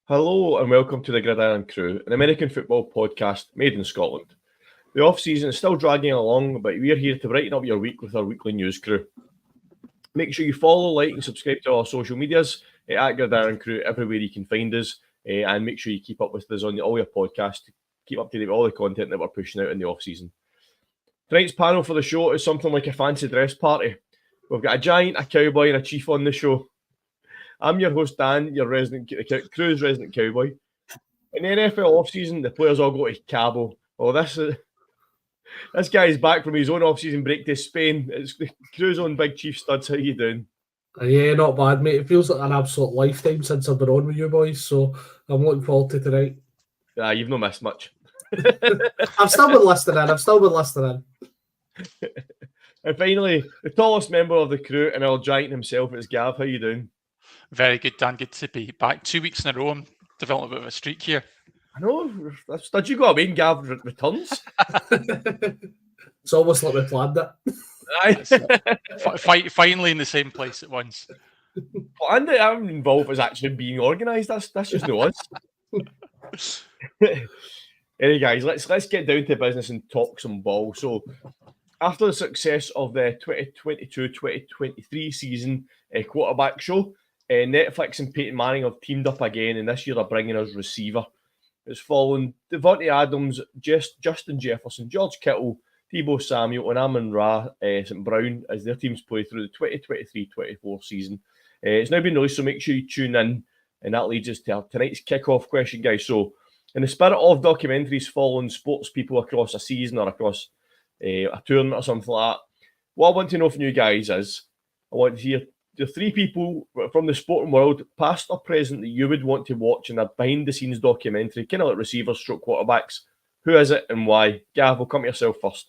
Hello and welcome to the Irn-Cru, an American football podcast made in Scotland. The off-season is still dragging along, but we're here to brighten up your week with our weekly news crew. Make sure you follow, like and subscribe to our social medias at Irn-Cru everywhere you can find us, and make sure you keep up with us on all your podcasts to keep up to date with all the content that we're pushing out in the off-season. Tonight's panel for the show is something like a fancy dress party. We've got a giant, a cowboy and a chief on the show. I'm your host, Dan, your Cru's resident cowboy. In the NFL off-season, the players all go to Cabo. Oh, this guy's back from his own off-season break to Spain. It's the Cru's own big chief studs. How you doing? Yeah, not bad, mate. It feels like an absolute lifetime since I've been on with you boys, so I'm looking forward to tonight. You've not missed much. I've still been listening in. And finally, the tallest member of the crew and our giant himself is Gav. How you doing? Very good, Dan. Good to be back. 2 weeks in a row. I'm developing a bit of a streak here. I know. Did you go away and Gav returns? It's almost like we planned it. Finally in the same place at once. And I'm involved as actually being organised. That's just no us. Anyway, guys, let's get down to business and talk some ball. So, after the success of the 2022-2023 season quarterback show, Netflix and Peyton Manning have teamed up again, and this year they're bringing us receiver. It's following Devontae Adams, Justin Jefferson, George Kittle, Tebow Samuel, and Amon-Ra St. Brown as their teams play through the 2023-24 season. It's now been released, so make sure you tune in, and that leads us to tonight's kickoff question, guys. So, in the spirit of documentaries following sports people across a season or across a tournament or something like that, what I want to know from you guys is, I want to hear the three people from the sporting world, past or present, that you would want to watch in a behind-the-scenes documentary, kind of like receivers, stroke quarterbacks. Who is it and why? Gav, we'll come to yourself first.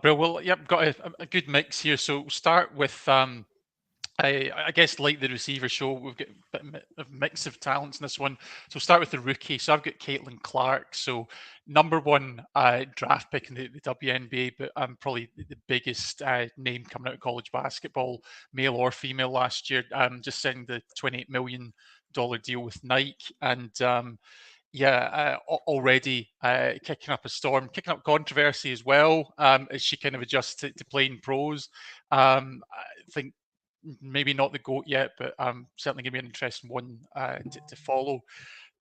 Bro, well, yep, got a good mix here. So we'll start with, I guess, like the receiver show, we've got a bit of a mix of talents in this one. So we'll start with the rookie. So I've got Caitlin Clark. So number one draft pick in the WNBA, but probably the biggest name coming out of college basketball, male or female, last year. Just signed the $28 million deal with Nike. And already kicking up a storm, kicking up controversy as well, as she kind of adjusts to playing pros. I think maybe not the GOAT yet, but certainly going to be an interesting one to follow.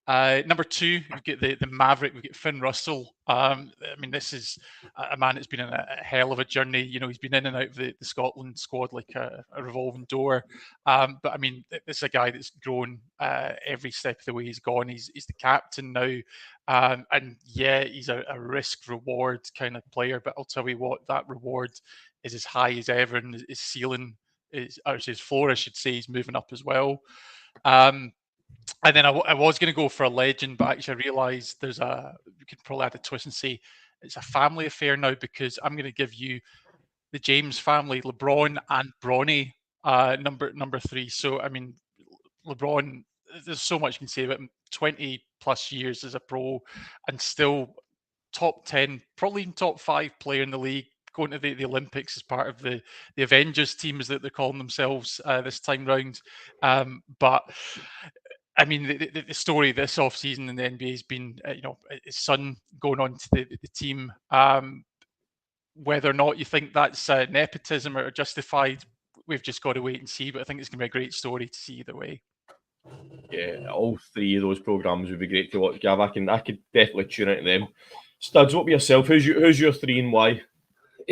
Number two, we've got the Maverick. We've got Finn Russell. I mean, this is a man that's been in a hell of a journey. You know, he's been in and out of the Scotland squad like a revolving door. But I mean, this is a guy that's grown every step of the way he's gone. He's the captain now. And yeah, he's a risk-reward kind of player. But I'll tell you what, that reward is as high as ever, and his ceiling his floor, I should say, is moving up as well. And then I was going to go for a legend, but actually I realised we could probably add a twist and say it's a family affair now, because I'm going to give you the James family, LeBron and Bronny, number three. So, I mean, LeBron, there's so much you can say about him. 20 plus years as a pro and still top 10, probably even top 5 player in the league, going to the Olympics as part of the Avengers team, as that they're calling themselves this time round. But I mean, the story this off-season in the NBA has been, his son going on to the team. Whether or not you think that's nepotism or justified, we've just got to wait and see. But I think it's going to be a great story to see either way. Yeah, all three of those programs would be great to watch, Gav. I could definitely tune into them. Studs, what about yourself? Who's your three and why?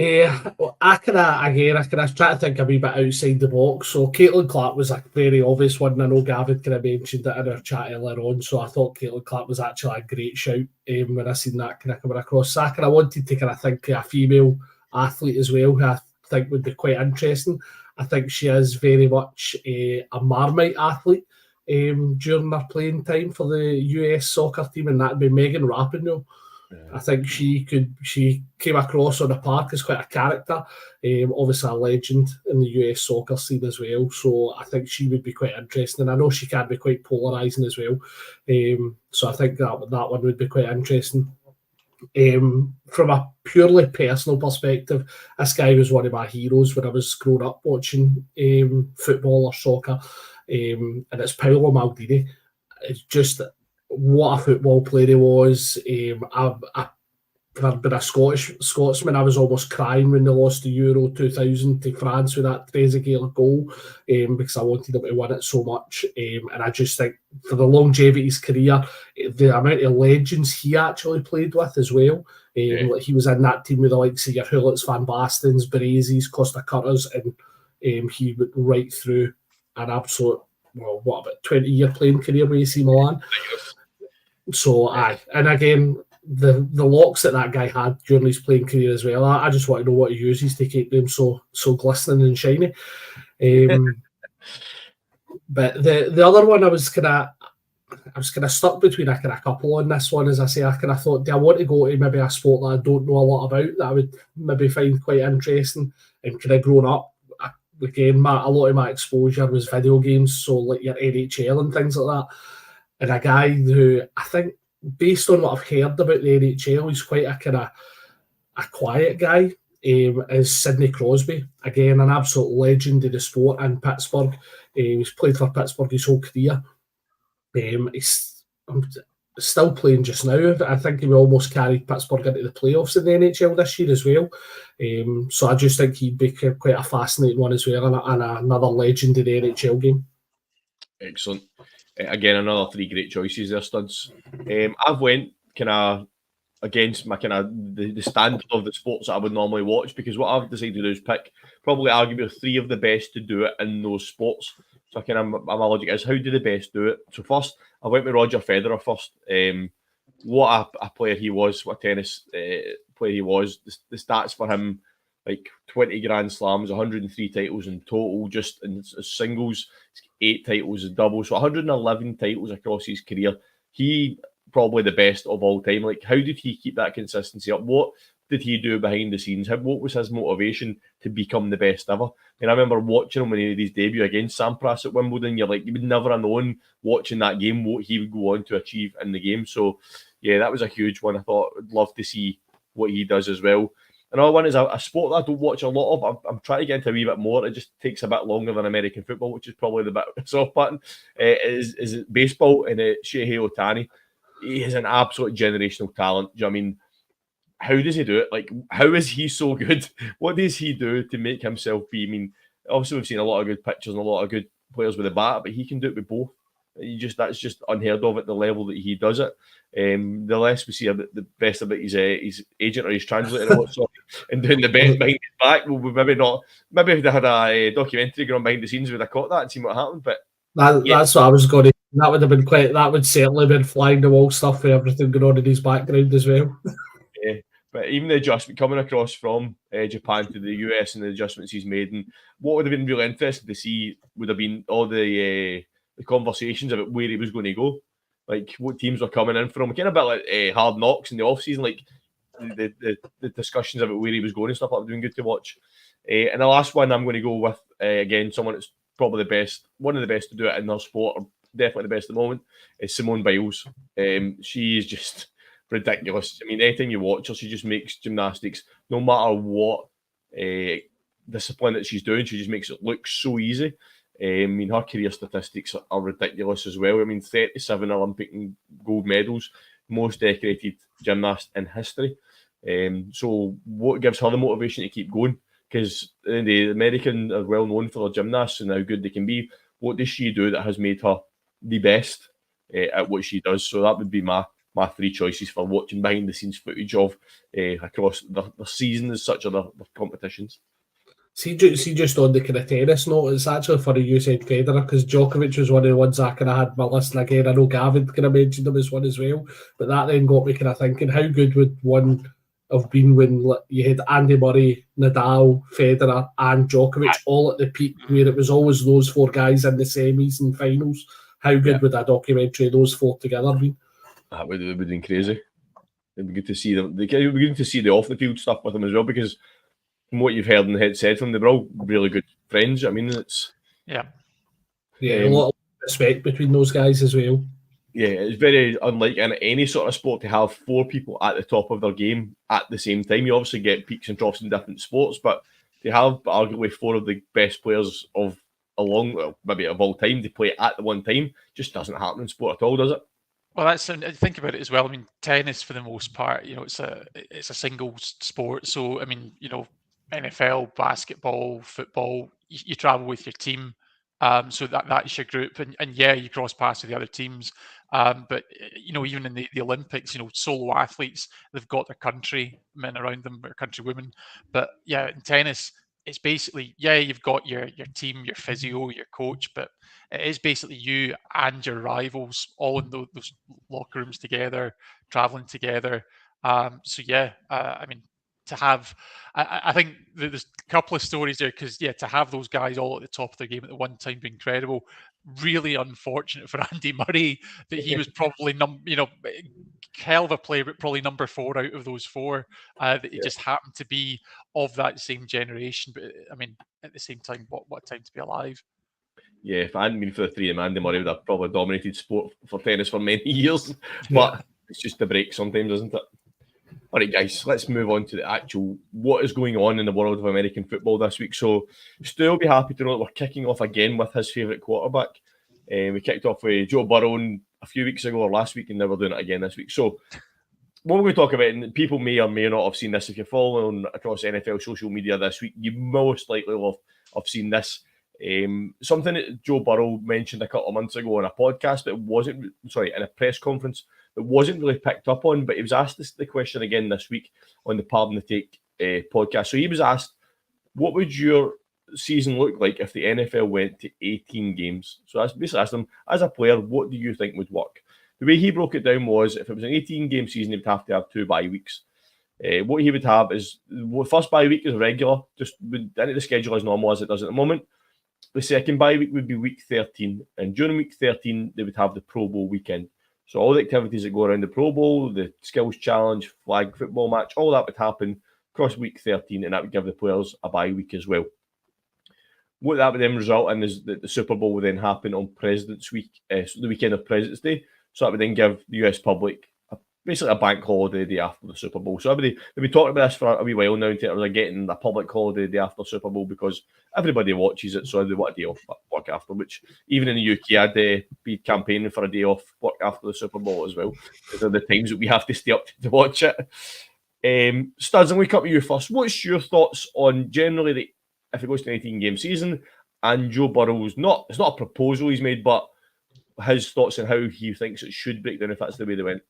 I try to think a wee bit outside the box. So Caitlin Clark was a very obvious one. I know Gavin kind of mentioned it in our chat earlier on, so I thought Caitlin Clark was actually a great shout when I seen that kind of coming across. So I wanted to kind of think a female athlete as well, who I think would be quite interesting. I think she is very much a Marmite athlete during her playing time for the US soccer team, and that would be Megan Rapinoe. I think she came across on the park as quite a character, obviously a legend in the US soccer scene as well. So I think she would be quite interesting, and I know she can be quite polarising as well. So I think that one would be quite interesting. From a purely personal perspective, this guy was one of my heroes when I was growing up watching football or soccer, and it's Paolo Maldini. it's just what a football player he was. I've been a Scotsman. I was almost crying when they lost the Euro 2000 to France with that Trezeguet goal, because I wanted them to win it so much. And I just think for the longevity of his career, the amount of legends he actually played with as well. Like he was in that team with the likes of your Hullets, Van Bastens, Baresi's, Costa Curtas, and he went right through an absolute, well, what about 20-year playing career with AC Milan. So, aye. And again, the locks that guy had during his playing career as well, I just want to know what he uses to keep them so glistening and shiny. But the other one, I was kind of stuck between a couple on this one. As I say, I kind of thought, do I want to go to maybe a sport that I don't know a lot about, that I would maybe find quite interesting? And kind of growing up, again, a lot of my exposure was video games, so like your NHL and things like that. And a guy who I think, based on what I've heard about the NHL, he's quite a kind of a quiet guy, is Sidney Crosby. Again, an absolute legend of the sport in Pittsburgh. He's played for Pittsburgh his whole career. He's still playing just now. I think he almost carried Pittsburgh into the playoffs in the NHL this year as well. So I just think he'd be quite a fascinating one as well, and another legend of the NHL game. Excellent. Again, another three great choices there, Studs. I've went kind of against my kind of the standard of the sports that I would normally watch, because what I've decided to do is pick probably arguably three of the best to do it in those sports. So kind of my logic is, how do the best do it? So first, I went with Roger Federer first. What a player he was, what a tennis player he was. The stats for him, like 20 Grand Slams, 103 titles in total, just in singles, 8 titles in doubles, so 111 titles across his career. He probably the best of all time. Like, how did he keep that consistency up? What did he do behind the scenes? What was his motivation to become the best ever? And I remember watching him when he did his debut against Sampras at Wimbledon. You're like, you would never have known watching that game what he would go on to achieve in the game. So, yeah, that was a huge one. I thought I'd love to see what he does as well. Another one is a sport that I don't watch a lot of. I'm trying to get into a wee bit more. It just takes a bit longer than American football, which is probably the bit soft button. Is baseball, and Shohei Ohtani. He is an absolute generational talent. Do you know what I mean? How does he do it? Like, how is he so good? What does he do to make himself be? I mean, obviously we've seen a lot of good pictures and a lot of good players with the bat, but he can do it with both. That's just unheard of at the level that he does it. The less we see the best about his agent or his translator and doing the best behind his back, we'll maybe not. Maybe if they had a documentary going on behind the scenes, we'd have caught that and seen what happened. But that's what I was going to. That would have been quite. That would certainly been flying the wall stuff for everything going on in his background as well. Yeah, but even the adjustment coming across from Japan to the US and the adjustments he's made, and what would have been really interesting to see would have been all the conversations about where he was going to go, like what teams were coming in from, kind of a bit like Hard Knocks in the off season, like the discussions about where he was going and stuff. That would have been good to watch. And the last one I'm going to go with, again, someone that's probably the best, one of the best to do it in their sport, or definitely the best at the moment, is Simone Biles. She is just ridiculous. I mean, anytime you watch her, she just makes gymnastics, no matter what discipline that she's doing, she just makes it look so easy. I mean, her career statistics are ridiculous as well. I mean, 37 Olympic and gold medals, most decorated gymnast in history. So what gives her the motivation to keep going? Because the American are well known for their gymnasts and how good they can be. What does she do that has made her the best at what she does? So that would be my three choices for watching behind the scenes footage of across the season as such, or the competitions. See, just on the kind of tennis note, it's actually funny you said Federer, because Djokovic was one of the ones I kind of had my list, and again, I know Gavin kind of mentioned him as one as well, but that then got me kind of thinking, how good would one have been when you had Andy Murray, Nadal, Federer and Djokovic all at the peak, where it was always those four guys in the semis and finals? How good would a documentary of those four together be? That would have been crazy. It'd be good to see them. It'd be good to see the off the field stuff with them as well, because from what you've heard and had said from them, they're all really good friends. I mean, it's a lot of respect between those guys as well. Yeah, it's very unlike in any sort of sport to have four people at the top of their game at the same time. You obviously get peaks and troughs in different sports, but to have arguably four of the best players of along, well, maybe of all time, to play it at the one time. Just doesn't happen in sport at all, does it? Well, think about it as well. I mean, tennis for the most part, it's a singles sport. So I mean, NFL, basketball, football, you travel with your team. So that's your group, and yeah, you cross paths with the other teams. But even in the Olympics, solo athletes, they've got their country men around them, or country women. But yeah, in tennis, it's basically, yeah, you've got your team, your physio, your coach, but it is basically you and your rivals all in those locker rooms together, traveling together. So yeah, I mean, to have, I think there's a couple of stories there, because yeah, to have those guys all at the top of their game at the one time be incredible. Really unfortunate for Andy Murray that he was probably hell of a player, but probably number 4 out of those 4. That he just happened to be of that same generation. But I mean, at the same time, what time to be alive. Yeah, if I hadn't been for the three of Andy Murray, would have probably dominated sport for tennis for many years. But it's just a break sometimes, isn't it? All right, guys, let's move on to the actual what is going on in the world of American football this week. So, Stu will be happy to know that we're kicking off again with his favourite quarterback. We kicked off with Joe Burrow a few weeks ago or last week, and now we're doing it again this week. So, what we're going to talk about, and people may or may not have seen this, if you're following across NFL social media this week, you most likely will have seen this. Something that Joe Burrow mentioned a couple of months ago on a podcast, but in a press conference, that wasn't really picked up on, but he was asked the question again this week on the Pardon the Take podcast. So he was asked, what would your season look like if the NFL went to 18 games? So I basically asked him, as a player, what do you think would work? The way he broke it down was, if it was an 18-game season, he would have to have 2 bye weeks. What he would have is, first bye week is regular, just into the schedule as normal as it does at the moment. The second bye week would be week 13, and during week 13, they would have the Pro Bowl weekend. So all the activities that go around the Pro Bowl, the skills challenge, flag football match, all that would happen across week 13, and that would give the players a bye week as well. What that would then result in is that the Super Bowl would then happen on President's Week, the weekend of President's Day. So that would then give the US public basically a bank holiday the day after the Super Bowl. So everybody, they've been talking about this for a wee while now in terms of getting a public holiday the day after Super Bowl, because everybody watches it, so they want a day off work after, which even in the UK, I'd be campaigning for a day off work after the Super Bowl as well, because of the times that we have to stay up to watch it. Studs, I'm going to come to you first. What's your thoughts on generally if it goes to an 18-game season, and Joe Burrow's it's not a proposal he's made, but his thoughts on how he thinks it should break down if that's the way they went?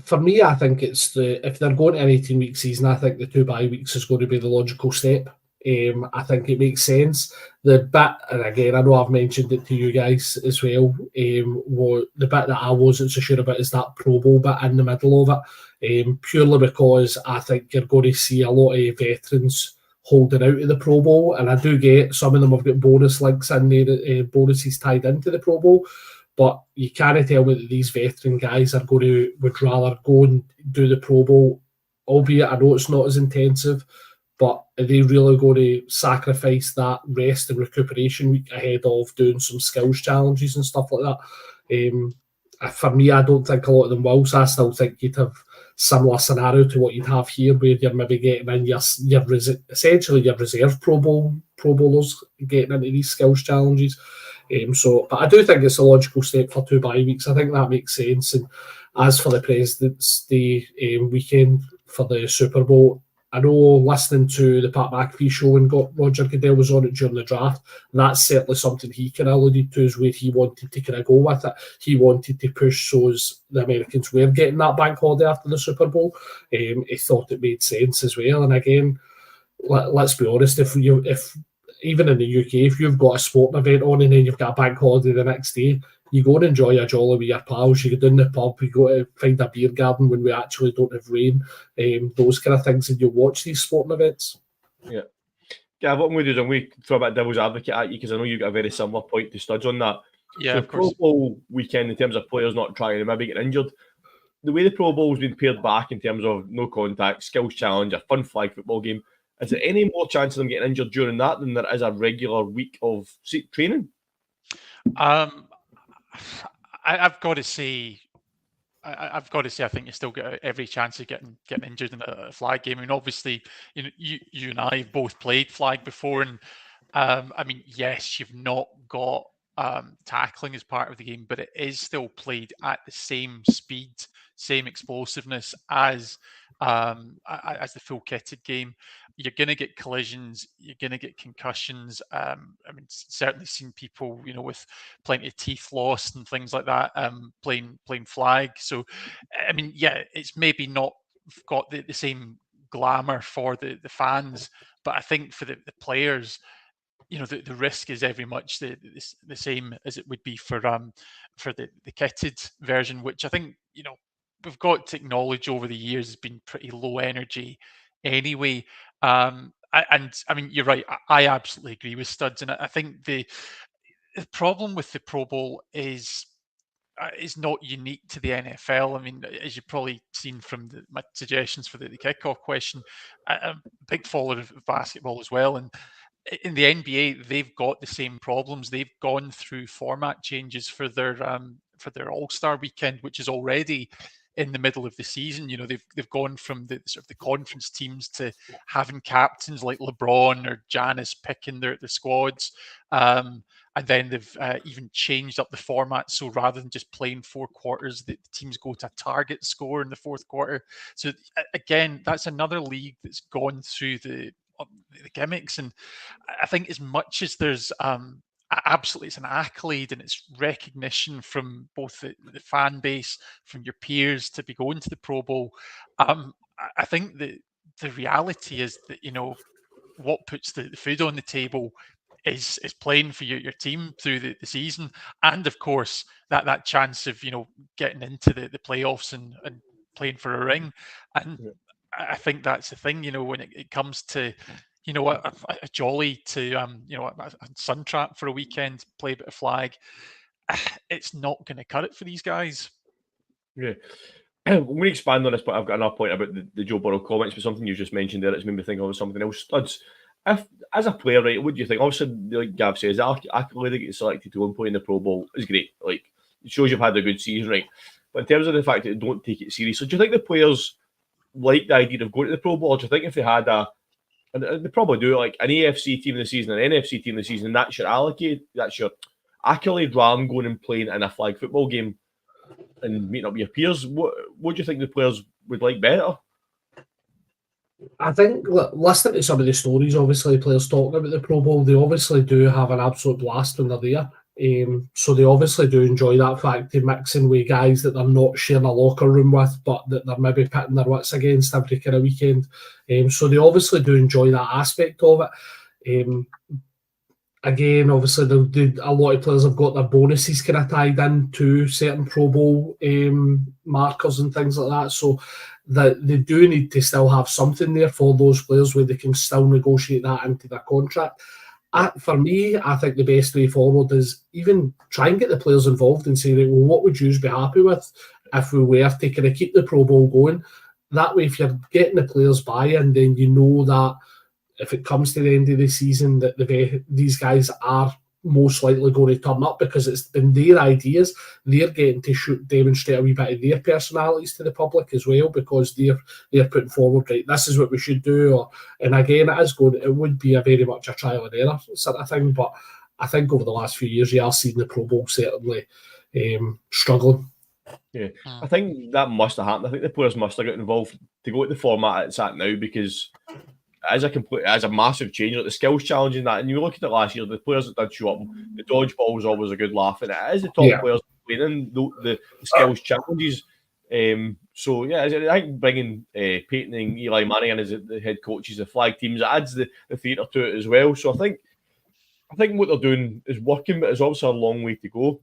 For me, I think if they're going to an 18-week season, I think the 2 bye weeks is going to be the logical step. I think it makes sense. The bit, and again, I know I've mentioned it to you guys as well, the bit that I wasn't so sure about is that Pro Bowl bit in the middle of it, purely because I think you're going to see a lot of veterans holding out of the Pro Bowl, and I do get some of them have got bonus links in there, bonuses tied into the Pro Bowl. But you can't tell me that these veteran guys would rather go and do the Pro Bowl, albeit I know it's not as intensive, but are they really going to sacrifice that rest and recuperation week ahead of doing some skills challenges and stuff like that? For me, I don't think a lot of them will, so I still think you'd have similar scenario to what you'd have here, where you're maybe getting in essentially your reserve Pro Bowlers getting into these skills challenges. But I do think it's a logical step for 2 bye weeks. I think that makes sense. And as for the President's Day weekend for the Super Bowl, I know listening to the Pat McAfee show when Roger Goodell was on it during the draft, that's certainly something he kind of alluded to, is where he wanted to kind of go with it. He wanted to push so as the Americans were getting that bank holiday after the Super Bowl. He thought it made sense as well. And again, let's be honest, if even in the UK, if you've got a sporting event on and then you've got a bank holiday the next day, you go and enjoy a jolly with your pals. You go down the pub, you go to find a beer garden when we actually don't have rain, those kind of things, and you watch these sporting events. Yeah. Gav, what I'm going to do is I'm going to throw a bit of devil's advocate at you, because I know you've got a very similar point to Studs on that. Yeah, so of course. Pro Bowl weekend, in terms of players not trying to maybe get injured, the way the Pro Bowl's been pared back in terms of no contact, skills challenge, a fun flag football game, is there any more chance of them getting injured during that than there is a regular week of training? I've got to say, I think you still get every chance of getting injured in a flag game. I mean, obviously, you and I have both played flag before, and I mean, yes, you've not got tackling as part of the game, but it is still played at the same speed, same explosiveness as the full kitted game. You're going to get collisions, you're going to get concussions. I mean, certainly seen people, with plenty of teeth lost and things like that, playing flag. So, I mean, yeah, it's maybe not got the same glamour for the fans, but I think for the players, the risk is very much the same as it would be for the kitted version, which I think we've got to acknowledge over the years has been pretty low energy anyway. And I mean, you're right. I absolutely agree with Studs, and I think the problem with the Pro Bowl is not unique to the NFL. I mean, as you've probably seen from my suggestions for the kickoff question, I'm a big follower of basketball as well, and in the NBA, they've got the same problems. They've gone through format changes for their All-Star weekend, which is already in the middle of the season. They've gone from the sort of the conference teams to having captains like LeBron or Giannis picking their squads. And then they've even changed up the format. So rather than just playing 4 quarters, the teams go to a target score in the fourth quarter. So again, that's another league that's gone through the gimmicks. And I think as much as there's absolutely, it's an accolade and it's recognition from both the fan base, from your peers to be going to the Pro Bowl. I think the reality is that what puts the food on the table is playing for your team through the season, and of course that chance of getting into the playoffs and playing for a ring. And I think that's the thing, when it comes to a jolly to a sun trap for a weekend, play a bit of flag, it's not going to cut it for these guys. Yeah. I'm going to expand on this, but I've got another point about the Joe Burrow comments, but something you just mentioned there that's made me think of something else. Studs, if as a player, right, what do you think? Obviously, like Gav says, the accolade that gets selected to one point in the Pro Bowl is great. Like, it shows you've had a good season, right? But in terms of the fact that they don't take it seriously, do you think the players like the idea of going to the Pro Bowl? Or do you think if they had and they probably do, like an AFC team of the season, an NFC team of the season, that's your accolade rather than going and playing in a flag football game and meeting up with your peers? What do you think the players would like better? I think listening to some of the stories, obviously players talking about the Pro Bowl, they obviously do have an absolute blast when they're there. So they obviously do enjoy that fact of mixing with guys that they're not sharing a locker room with, but that they're maybe pitting their wits against every kind of weekend. So they obviously do enjoy that aspect of it. Again, obviously, a lot of players have got their bonuses kind of tied in to certain Pro Bowl markers and things like that. So that they do need to still have something there for those players where they can still negotiate that into their contract. For me, I think the best way forward is even try and get the players involved and say, well, what would you be happy with if we were to kind of keep the Pro Bowl going? That way, if you're getting the players buy-in, then you know that if it comes to the end of the season, that these guys are most likely going to turn up because it's been their ideas. They're getting to demonstrate a wee bit of their personalities to the public as well, because they're putting forward, right, this is what we should do. And again, it would be a very much a trial and error sort of thing. But I think over the last few years, you are seeing the Pro Bowl certainly struggling. Yeah, I think that must have happened. I think the players must have got involved to go to the format it's at now, because as a massive change, like the skills challenge and that. And you look at it last year, the players that did show up, the dodgeball was always a good laugh, and it is the top players playing in the skills challenges. So yeah, I think bringing Peyton and Eli Manning in as the head coaches of flag teams, it adds the theatre to it as well. So I think what they're doing is working, but it's obviously a long way to go.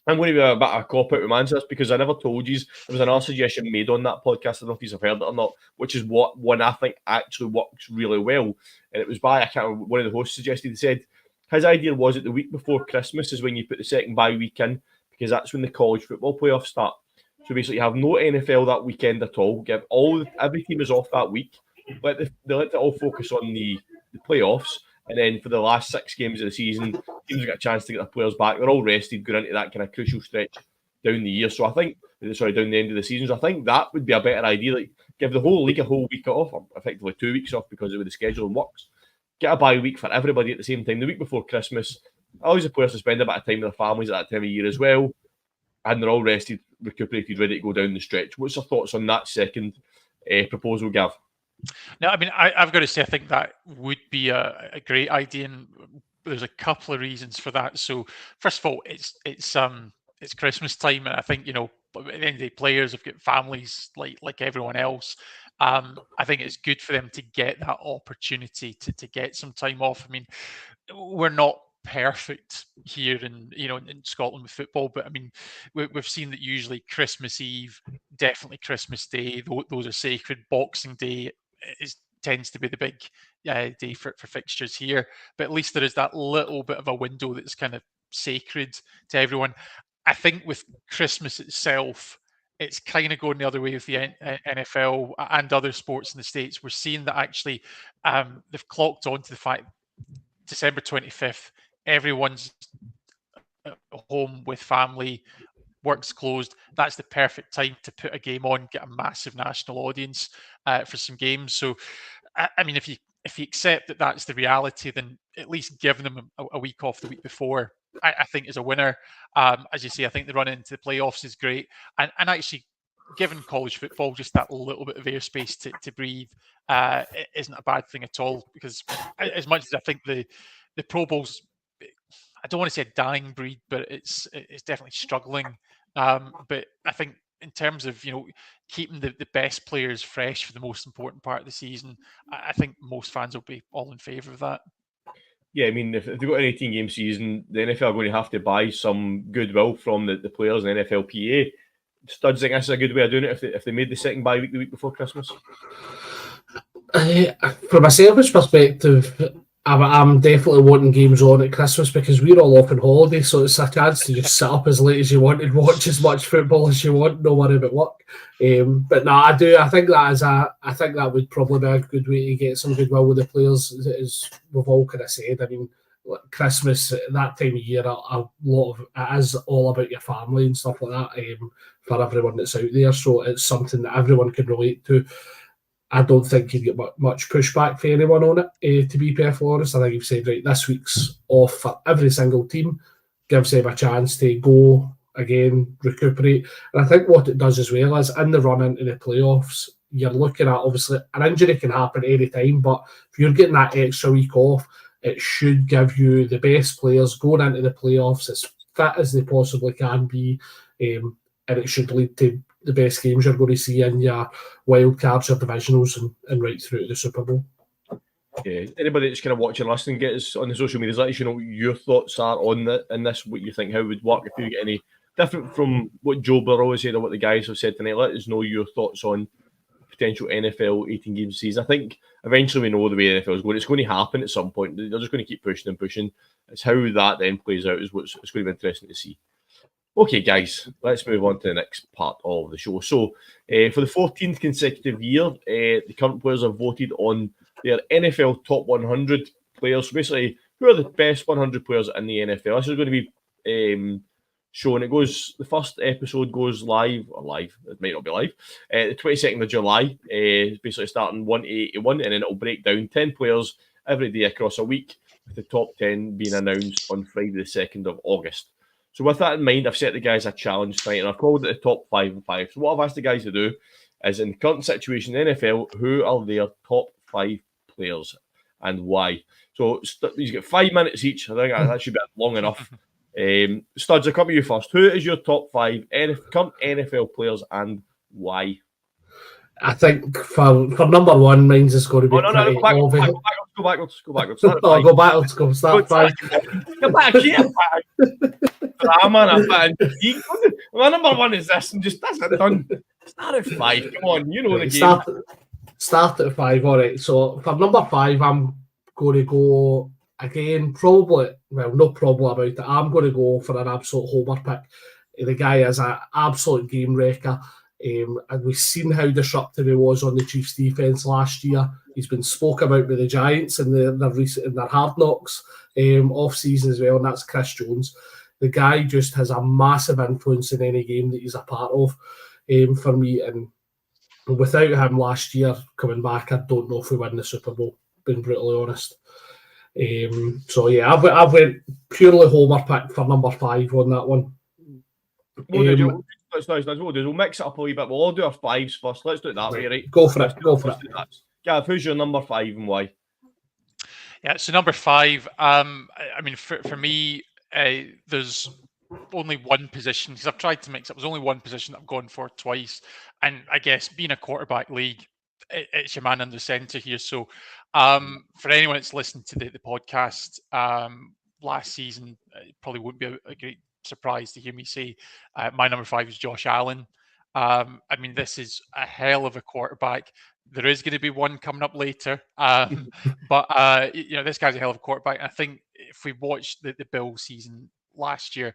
I'm going to be a bit of a cop out with Manchester because I never told you. There was another suggestion made on that podcast. I don't know if you've heard it or not, which is one I think actually works really well. And it was by, I can't remember, one of the hosts suggested. He said his idea was that the week before Christmas is when you put the second bye week in, because that's when the college football playoffs start. So basically, you have no NFL that weekend at all. Every team is off that week. Let it all focus on the playoffs. And then for the last 6 games of the season, teams have got a chance to get their players back. They're all rested going into that kind of crucial stretch down the year. So I think, down the end of the season. So I think that would be a better idea. Like, give the whole league a whole week off, or effectively 2 weeks off because of the way the scheduling works. get a bye week for everybody at the same time. The week before Christmas, always the players to spend a bit of time with their families at that time of year as well, and they're all rested, recuperated, ready to go down the stretch. What's your thoughts on that second proposal, Gav? No, I mean, I've got to say, I think that would be a great idea, and there's a couple of reasons for that. So, first of all, it's Christmas time, and I think, you know, at the end of the day, players have got families like everyone else. I think it's good for them to get that opportunity to get some time off. I mean, we're not perfect here in Scotland with football, but I mean, we've seen that usually Christmas Eve, definitely Christmas Day, those are sacred. Boxing Day tends to be the big day for fixtures here, but at least there is that little bit of a window that's kind of sacred to everyone. I think with Christmas itself, it's kind of going the other way with the NFL and other sports in the States. We're seeing that actually they've clocked on to the fact December 25th, everyone's at home with family, work's closed. That's the perfect time to put a game on, get a massive national audience for some games. So, I mean, if you accept that that's the reality, then at least giving them a week off the week before, I think is a winner. As you say, I think the run into the playoffs is great, and actually giving college football just that little bit of airspace to breathe isn't a bad thing at all. Because as much as I think the Pro Bowl's, I don't want to say a dying breed, but it's definitely struggling. But I think in terms of, you know, keeping the best players fresh for the most important part of the season, I think most fans will be all in favour of that. Yeah, I mean, if they've got an 18-game season, the NFL are going to have to buy some goodwill from the players and the NFLPA. Studs think this is a good way of doing it if they made the second bye week the week before Christmas? From a selfish perspective, I'm definitely wanting games on at Christmas because we're all off on holiday, so it's a chance to just sit up as late as you want and watch as much football as you want, no worry about work. But no, I think that would probably be a good way to get some goodwill with the players, as we've all kind of said. I mean, Christmas, that time of year, a lot of it is all about your family and stuff like that, for everyone that's out there. So it's something that everyone can relate to. I don't think you'd get much pushback for anyone on it, to be perfectly honest. I think you've said, right, this week's off for every single team, gives them a chance to go again, recuperate. And I think what it does as well is in the run into the playoffs, you're looking at, obviously, an injury can happen any time, but if you're getting that extra week off, it should give you the best players going into the playoffs as fit as they possibly can be, and it should lead to the best games you're going to see in your wild cards, your divisionals, and right through to the Super Bowl. Yeah, anybody that's kind of watching, listening, get us on the social medias. Let us know what your thoughts are on this, what you think, how it would work. If you get any different from what Joe Burrow said or what the guys have said tonight, let us know your thoughts on potential NFL 18-game season. I think eventually we know the way the NFL is going. It's going to happen at some point. They're just going to keep pushing and pushing. It's how that then plays out is what's it's going to be interesting to see. Okay, guys, let's move on to the next part of the show. So, for the 14th consecutive year, the current players have voted on their NFL top 100 players. So basically, who are the best 100 players in the NFL? This is going to be shown. The first episode goes live, it might not be live, the 22nd of July, basically starting 181, and then it'll break down 10 players every day across a week, with the top 10 being announced on Friday the 2nd of August. So with that in mind, I've set the guys a challenge tonight, and I've called it the top 5 and 5. So what I've asked the guys to do is, in the current situation in the NFL, who are their top 5 players and why? So you get 5 minutes each. I think that should be long enough. Studs, I'll come to you first. Who is your top 5 current NFL players and why? I think for number one, mine's is going to be pretty obvious. Go backwards. Go back. Let's go. Start 5. Go back here. My number one is this, and just that's it done. Start at 5. Come on, you know the game. Start at 5. All right. So for number 5, I'm going to go again. No problem about it. I'm going to go for an absolute homer pick. The guy is an absolute game wrecker. And we've seen how disruptive he was on the Chiefs' defence last year. He's been spoke about by the Giants in their hard knocks off season as well, and that's Chris Jones. The guy just has a massive influence in any game that he's a part of for me. And without him last year coming back, I don't know if we win the Super Bowl. being brutally honest. So yeah, I've went purely homer pick for number 5 on that one. We'll mix it up a wee bit. We'll all do our 5s first. Let's do it that way, right? Go for it. Gav, who's your number 5 and why? Yeah, so number 5. I mean, for me, there's only one position, because I've tried to mix up. There's only one position that I've gone for twice, and I guess being a quarterback league, it's your man under center here. So, for anyone that's listened to the podcast last season, it probably wouldn't be a great surprise to hear me say my number 5 is Josh Allen. I mean, this is a hell of a quarterback. There is going to be one coming up later, but this guy's a hell of a quarterback. And I think if we watched the Bills season last year,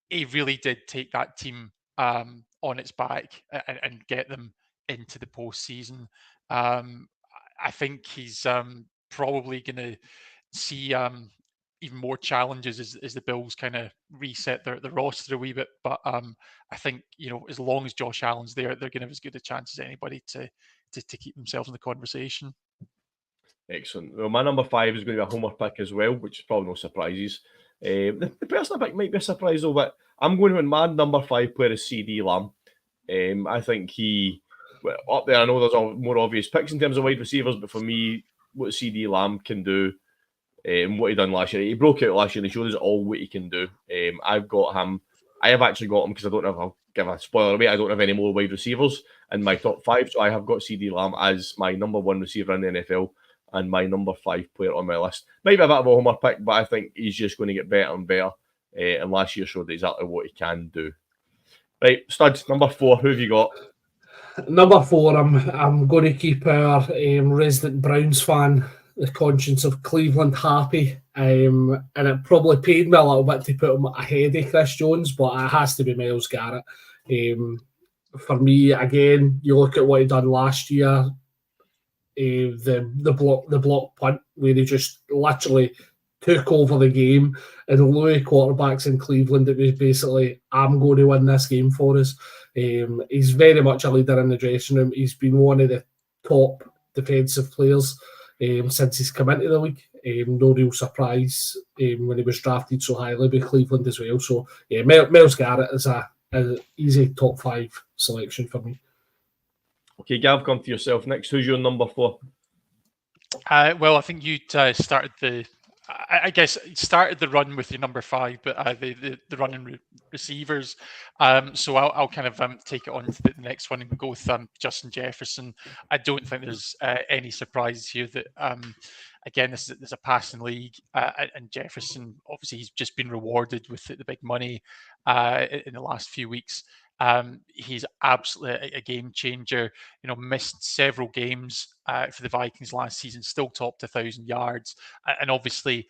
he really did take that team on its back and get them into the postseason. I think he's probably going to see even more challenges as the Bills kind of reset their roster a wee bit. But I think, as long as Josh Allen's there, they're going to have as good a chance as anybody to keep themselves in the conversation. Excellent. Well, my number 5 is going to be a homer pick as well, which is probably no surprises. The person I pick might be a surprise though, but I'm going to win my number 5 player is CD Lamb. I think up there, I know there's more obvious picks in terms of wide receivers, but for me, what CD Lamb can do and what he done last year, he broke out last year and he showed us all what he can do. I've got him. I have actually got him because I don't have, I'll give a spoiler away, I don't have any more wide receivers in my top 5, so I have got CD Lamb as my number 1 receiver in the NFL and my number 5 player on my list. Maybe a bit of a homer pick, but I think he's just going to get better and better. And last year showed exactly what he can do. Right, Studs, number 4, who have you got? Number 4, I'm going to keep our resident Browns fan, the conscience of Cleveland, happy. And it probably paid me a little bit to put him ahead of Chris Jones, but it has to be Myles Garrett. For me, again, you look at what he done last year, the block punt where he just literally took over the game, and Louis quarterbacks in Cleveland, it was basically, I'm going to win this game for us. He's very much a leader in the dressing room. He's been one of the top defensive players since he's come into the league. No real surprise when he was drafted so highly by Cleveland as well. So yeah, Myles Garrett is an easy top 5 selection for me. Okay, Gav, come to yourself next. Who's your number 4? Well, I think you started the run with your number 5, but the running receivers. So I'll kind of take it on to the next one and go with Justin Jefferson. I don't think there's any surprises here that again, there's a passing league, and Jefferson, obviously, he's just been rewarded with the big money in the last few weeks. He's absolutely a game changer. Missed several games for the Vikings last season, still topped 1,000 yards, and obviously,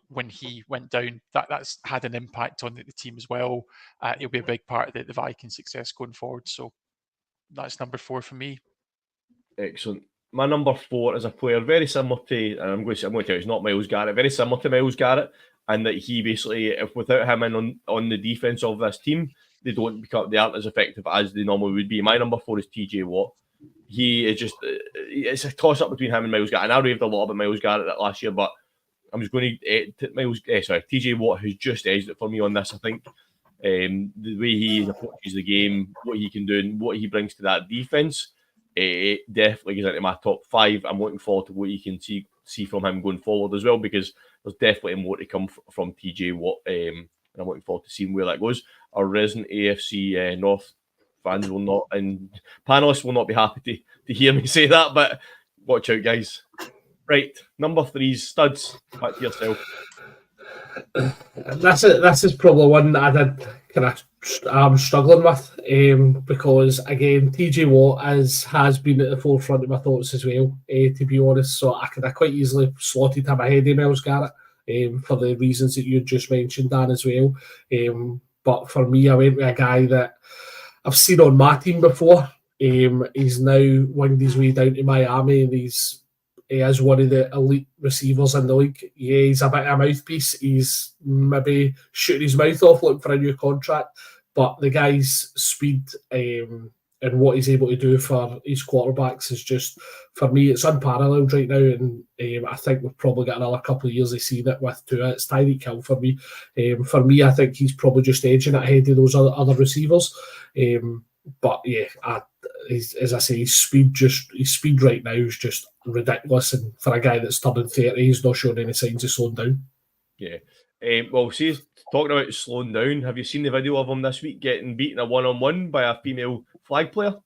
when he went down, that's had an impact on the team as well. He'll be a big part of the Vikings' success going forward. So that's number 4 for me. Excellent. My number 4 is a player very similar to, and I'm going to tell you, it's not Myles Garrett, very similar to Myles Garrett, and that he basically, if without him in on the defense of this team, they aren't as effective as they normally would be. My number 4 is TJ Watt. He is just, it's a toss up between him and Myles Garrett. And I raved a lot about Myles Garrett last year, but I'm just going to TJ Watt has just edged it for me on this. I think the way he approaches the game, what he can do, and what he brings to that defense, it definitely gets into my top 5. I'm looking forward to what you can see from him going forward as well, because there's definitely more to come from TJ Watt, and I'm looking forward to seeing where that goes. Our resident AFC North fans will not, and panelists will not be happy to hear me say that, but watch out, guys. Right, number 3's Studs. Back to yourself. This is probably one that I'm struggling with, because again, TJ Watt has been at the forefront of my thoughts as well, to be honest. So I could have quite easily slotted him ahead of Myles Garrett for the reasons that you just mentioned, Dan, as well. But for me, I went with a guy that I've seen on my team before. He's now winged his way down to Miami, and he is one of the elite receivers in the league. Yeah, he's a bit of a mouthpiece. He's maybe shooting his mouth off looking for a new contract, but the guy's speed and what he's able to do for his quarterbacks is just, for me, it's unparalleled right now. And I think we've probably got another couple of years to see that with Tua. It's Tyreek Hill for me. For me, I think he's probably just edging it ahead of those other receivers. But yeah, as I say, his speed right now is just ridiculous. And for a guy that's turning 30, he's not showing any signs of slowing down. Yeah. Well, see, talking about slowing down, have you seen the video of him this week getting beaten a one-on-one by a female flag player?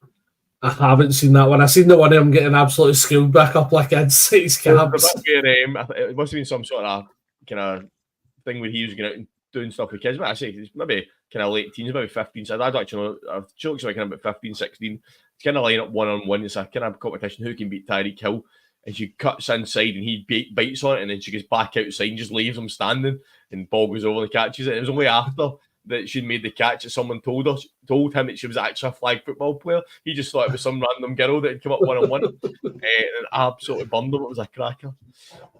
I haven't seen that one. I've seen the one of him getting absolutely schooled back up like inside his cabs. It must have been some sort of kind of thing where he was going out and doing stuff with kids. But I say it's maybe kind of late teens, maybe 15. So I don't actually know. I've jokes like kind of about 15, 16. It's kind of line up one-on-one. It's a kind of competition. Who can beat Tyreek Hill? And she cuts inside and he bites on it, and then she goes back outside and just leaves him standing, and ball goes over and catches it. It was only after that she'd made the catch that someone told him that she was actually a flag football player. He just thought it was some random girl that had come up one-on-one and absolutely bummed him. It was a cracker.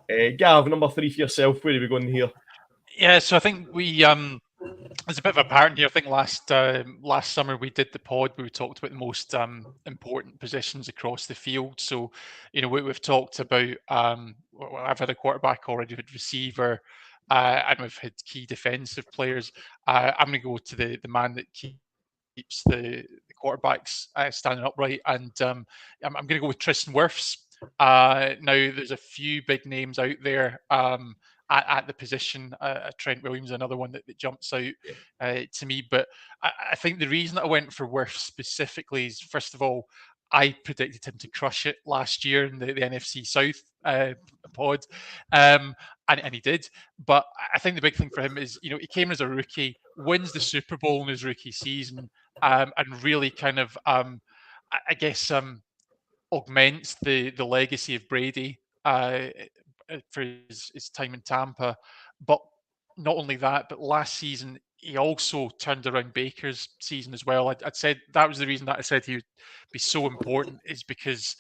Gav, number 3 for yourself. Where are we going here? Yeah, so I think we there's a bit of a pattern here. I think last summer we did the pod where we talked about the most important positions across the field. So, we've talked about I've had a quarterback already, with receiver, and we've had key defensive players. I'm going to go to the man that keeps the quarterbacks standing upright, and I'm going to go with Tristan Wirfs. Now, there's a few big names out there at the position. Trent Williams, another one that jumps out to me. But I think the reason that I went for Wirfs specifically is, first of all, I predicted him to crush it last year in the NFC South pod, and he did. But I think the big thing for him is, he came as a rookie, wins the Super Bowl in his rookie season, and really kind of, I guess, augments the legacy of Brady for his time in Tampa. But not only that, but last season he also turned around Baker's season as well. I'd said that was the reason that I said he would be so important, is because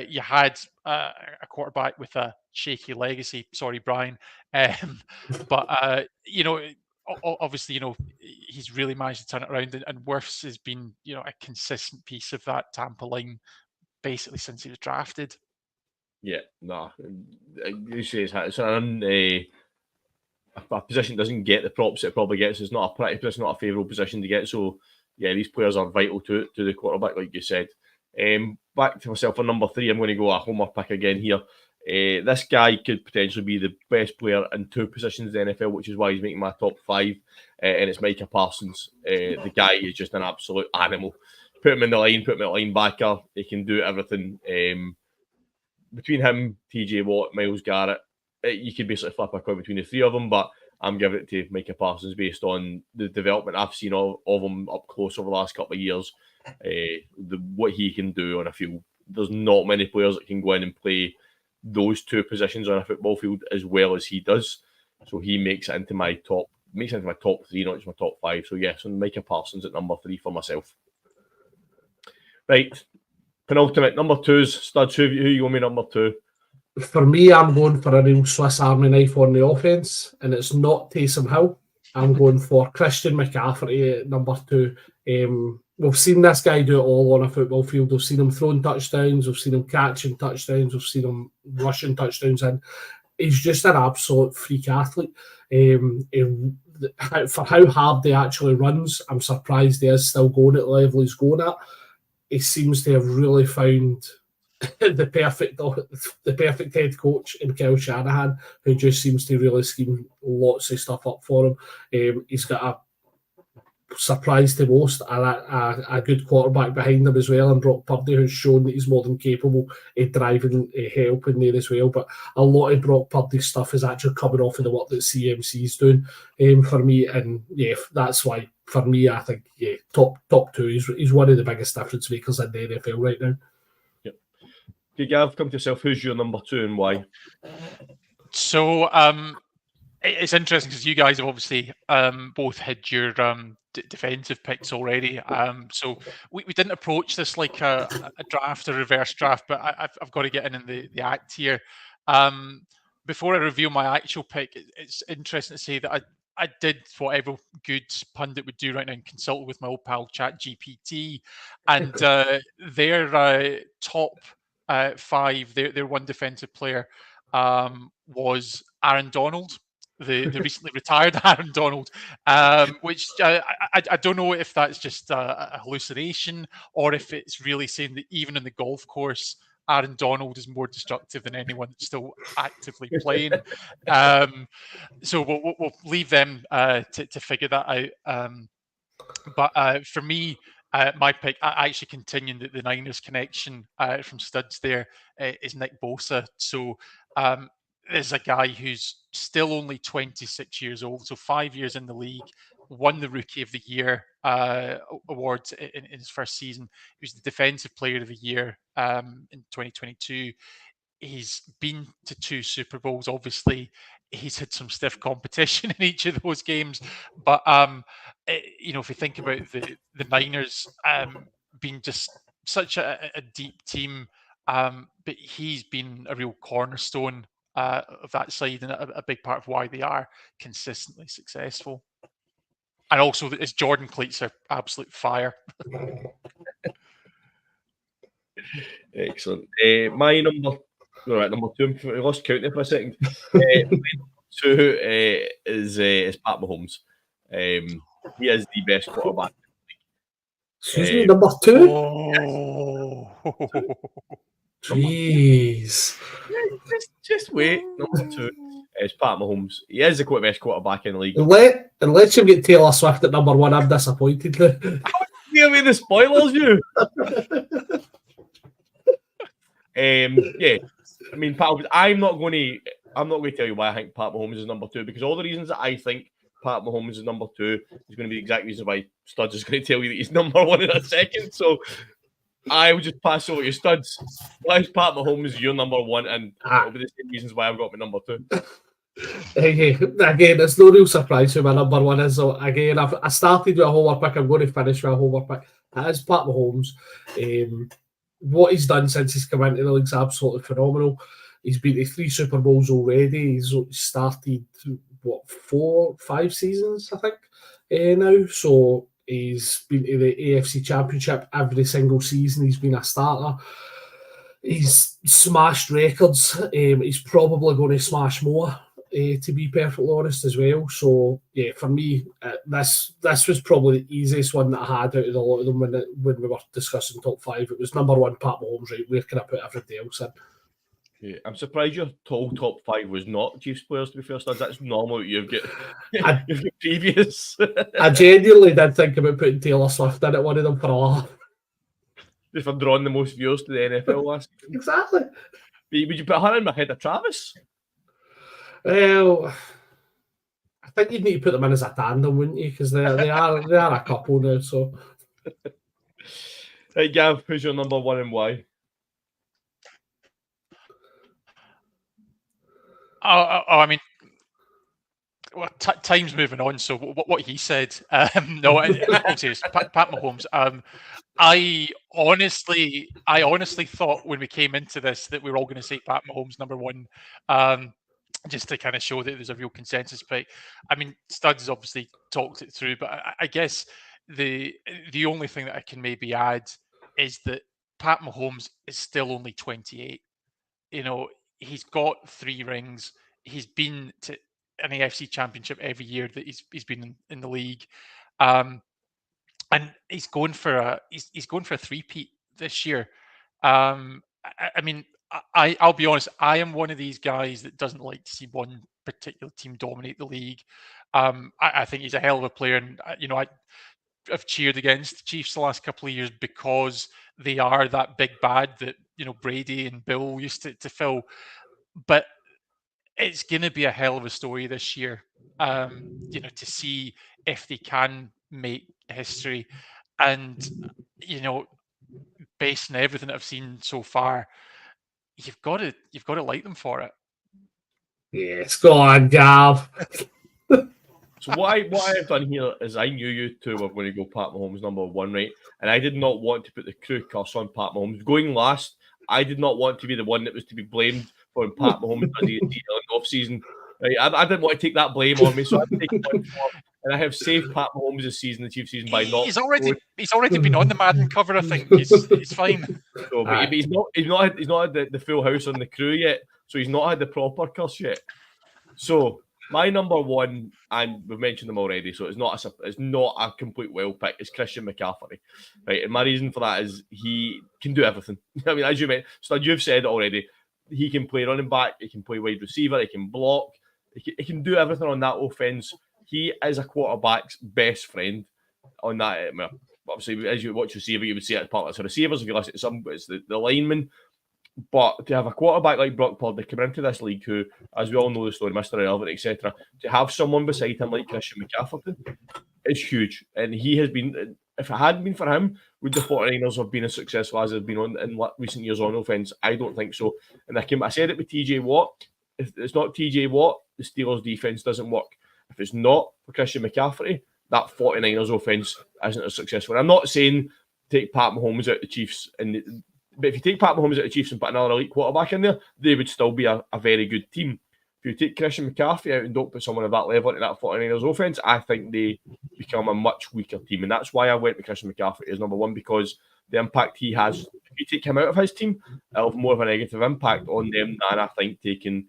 you had a quarterback with a shaky legacy. Sorry, Brian. But obviously, he's really managed to turn it around, and Wirfs has been, a consistent piece of that Tampa line basically since he was drafted. Yeah, no. You say it's a position doesn't get the props it probably gets. It's not a pretty position, not a favourable position to get. So, yeah, these players are vital to the quarterback, like you said. Back to myself for number 3, I'm going to go a homer pick again here. This guy could potentially be the best player in 2 positions in the NFL, which is why he's making my top 5, and it's Micah Parsons. The guy is just an absolute animal. Put him in the line, put him at linebacker. He can do everything. Between him, TJ Watt, Myles Garrett, you could basically flip a coin between the 3 of them, but I'm giving it to Micah Parsons based on the development I've seen of him up close over the last couple of years. What he can do on a field. There's not many players that can go in and play those 2 positions on a football field as well as he does. So he makes it into my top 3, not just my top 5. So yes, and Micah Parsons at number 3 for myself. Right, penultimate number 2's studs. Who you want me number 2? For me, I'm going for a real Swiss Army knife on the offense, and it's not Taysom Hill. I'm going for Christian McCaffrey at number 2. We've seen this guy do it all on a football field. We've seen him throwing touchdowns. We've seen him catching touchdowns. We've seen him rushing touchdowns in. He's just an absolute freak athlete. For how hard he actually runs, I'm surprised he is still going at the level he's going at. He seems to have really found the perfect head coach in Kyle Shanahan, who just seems to really scheme lots of stuff up for him. He's got a surprise to most a good quarterback behind him as well, and Brock Purdy, who's shown that he's more than capable of driving help in there as well. But a lot of Brock Purdy's stuff is actually coming off of the work that CMC is doing for me, and yeah, that's why for me I think top 2. He's one of the biggest difference makers in the NFL right now. Yep. Okay, Gav, come to yourself. Who's your number 2 and why? So it's interesting because you guys have obviously both had your defensive picks already. So we didn't approach this like a draft, a reverse draft, but I've got to get in the act here. Before I reveal my actual pick, it's interesting to say that I did what every good pundit would do right now and consult with my old pal ChatGPT, and their top five, their one defensive player was Aaron Donald, the recently retired Aaron Donald, which I don't know if that's just a hallucination or if it's really saying that even in the golf course, Aaron Donald is more destructive than anyone that's still actively playing. So we'll leave them to figure that out. But for me, my pick, actually continuing the Niners connection from Studs there, is Nick Bosa. So there's a guy who's still only 26 years old, so 5 years in the league, won the Rookie of the Year award in his first season. He was the Defensive Player of the Year in 2022. He's been to 2 Super Bowls. Obviously, he's had some stiff competition in each of those games. But if you think about the Niners being just such a deep team, but he's been a real cornerstone of that side and a big part of why they are consistently successful. And also, his Jordan cleats are absolute fire. Excellent. My number 2. I lost count there for a second. Two is Pat Mahomes. He is the best quarterback. Excuse me, number 2? Oh. Jeez. Just wait. Number 2 is Pat Mahomes. He is the best quarterback in the league. Unless you get Taylor Swift at number 1, I'm disappointed. Give me the spoilers, you. Yeah. I mean, Pat Mahomes, I'm not going to tell you why I think Pat Mahomes is number 2, because all the reasons that I think Pat Mahomes is number 2 is going to be the exact reason why Studs is going to tell you that he's number 1 in a second. So I will just pass over to Studs. Why is Pat Mahomes your number 1? And it'll be the same reasons why I've got my number 2. Again, it's no real surprise who my number 1 is. So again, I started with a homer pick. I'm going to finish with a homer pick. That is Pat Mahomes. What he's done since he's come into the league is absolutely phenomenal. He's been to 3 Super Bowls already. He's started 4-5 seasons, I think, now. So he's been to the AFC Championship every single season. He's been a starter. He's smashed records. He's probably going to smash more, to be perfectly honest, as well. So yeah, for me, this was probably the easiest one that I had out of a lot of them when we were discussing top 5. It was number 1, Pat Mahomes. Right, where can I put everything else in? Yeah, I'm surprised your top 5 was not Chiefs players, to be fair, Studs. That's normal. You've got previous. I genuinely did think about putting Taylor Swift in at one of them for a laugh. Just for drawing the most viewers to the NFL last season. Exactly. Would you put her in ahead of Travis? Well, I think you'd need to put them in as a tandem, wouldn't you? Because they are a couple now. So, right, Gav, who's your number 1 and why? I mean, well, time's moving on. So what he said, no, I'm serious. Pat Mahomes. I honestly thought when we came into this that we were all going to say Pat Mahomes number 1, just to kind of show that there's a real consensus. But I mean, Studs obviously talked it through, but I guess the only thing that I can maybe add is that Pat Mahomes is still only 28. He's got 3 rings. He's been to an AFC Championship every year that he's been in the league, and he's going for a 3-peat this year. I mean, I'll be honest. I am one of these guys that doesn't like to see one particular team dominate the league. I think he's a hell of a player, and I've cheered against the Chiefs the last couple of years because they are that big bad that Brady and Bill used to fill. But it's going to be a hell of a story this year, to see if they can make history. And based on everything I've seen so far, you've got to like them for it. Yes, go on, Gav. So what I've done here is I knew you two were going to go Pat Mahomes number 1, right? And I did not want to put the crew curse on Pat Mahomes. Going last, I did not want to be the one that was to be blamed for Pat Mahomes does the off season. Right, I didn't want to take that blame on me, so I'm taking one for him. And I have saved Pat Mahomes this season, the Chiefs season, by not. He's already been on the Madden cover. I think he's fine. So, but he's not had the full house on the crew yet, so he's not had the proper curse yet. So my number one, and we've mentioned them already, so it's not a complete well pick. It's Christian McCaffrey, right? And my reason for that is he can do everything. I mean, as you mentioned, so you've said it already. He can play running back, he can play wide receiver, he can block, he can do everything on that offense. He is a quarterback's best friend on that. Obviously, as you watch receiver, you would see it as part of the receivers. If you listen to some, it's the linemen. But to have a quarterback like Brock Purdy come into this league, who, as we all know the story, Mr. Irrelevant, etc., to have someone beside him like Christian McCaffrey is huge. And he has been, if it hadn't been for him, would the 49ers have been as successful as they've been in recent years on offense? I don't think so. And I said it with TJ Watt. If it's not TJ Watt, the Steelers' defense doesn't work. If it's not for Christian McCaffrey, that 49ers offense isn't as successful. And I'm not saying take Pat Mahomes out the Chiefs, but if you take Pat Mahomes out the Chiefs and put another elite quarterback in there, they would still be a very good team. If you take Christian McCaffrey out and don't put someone of that level into that 49ers offense, I think they become a much weaker team. And that's why I went with Christian McCaffrey as number one, because the impact he has, if you take him out of his team, it'll have more of a negative impact on them than I think taking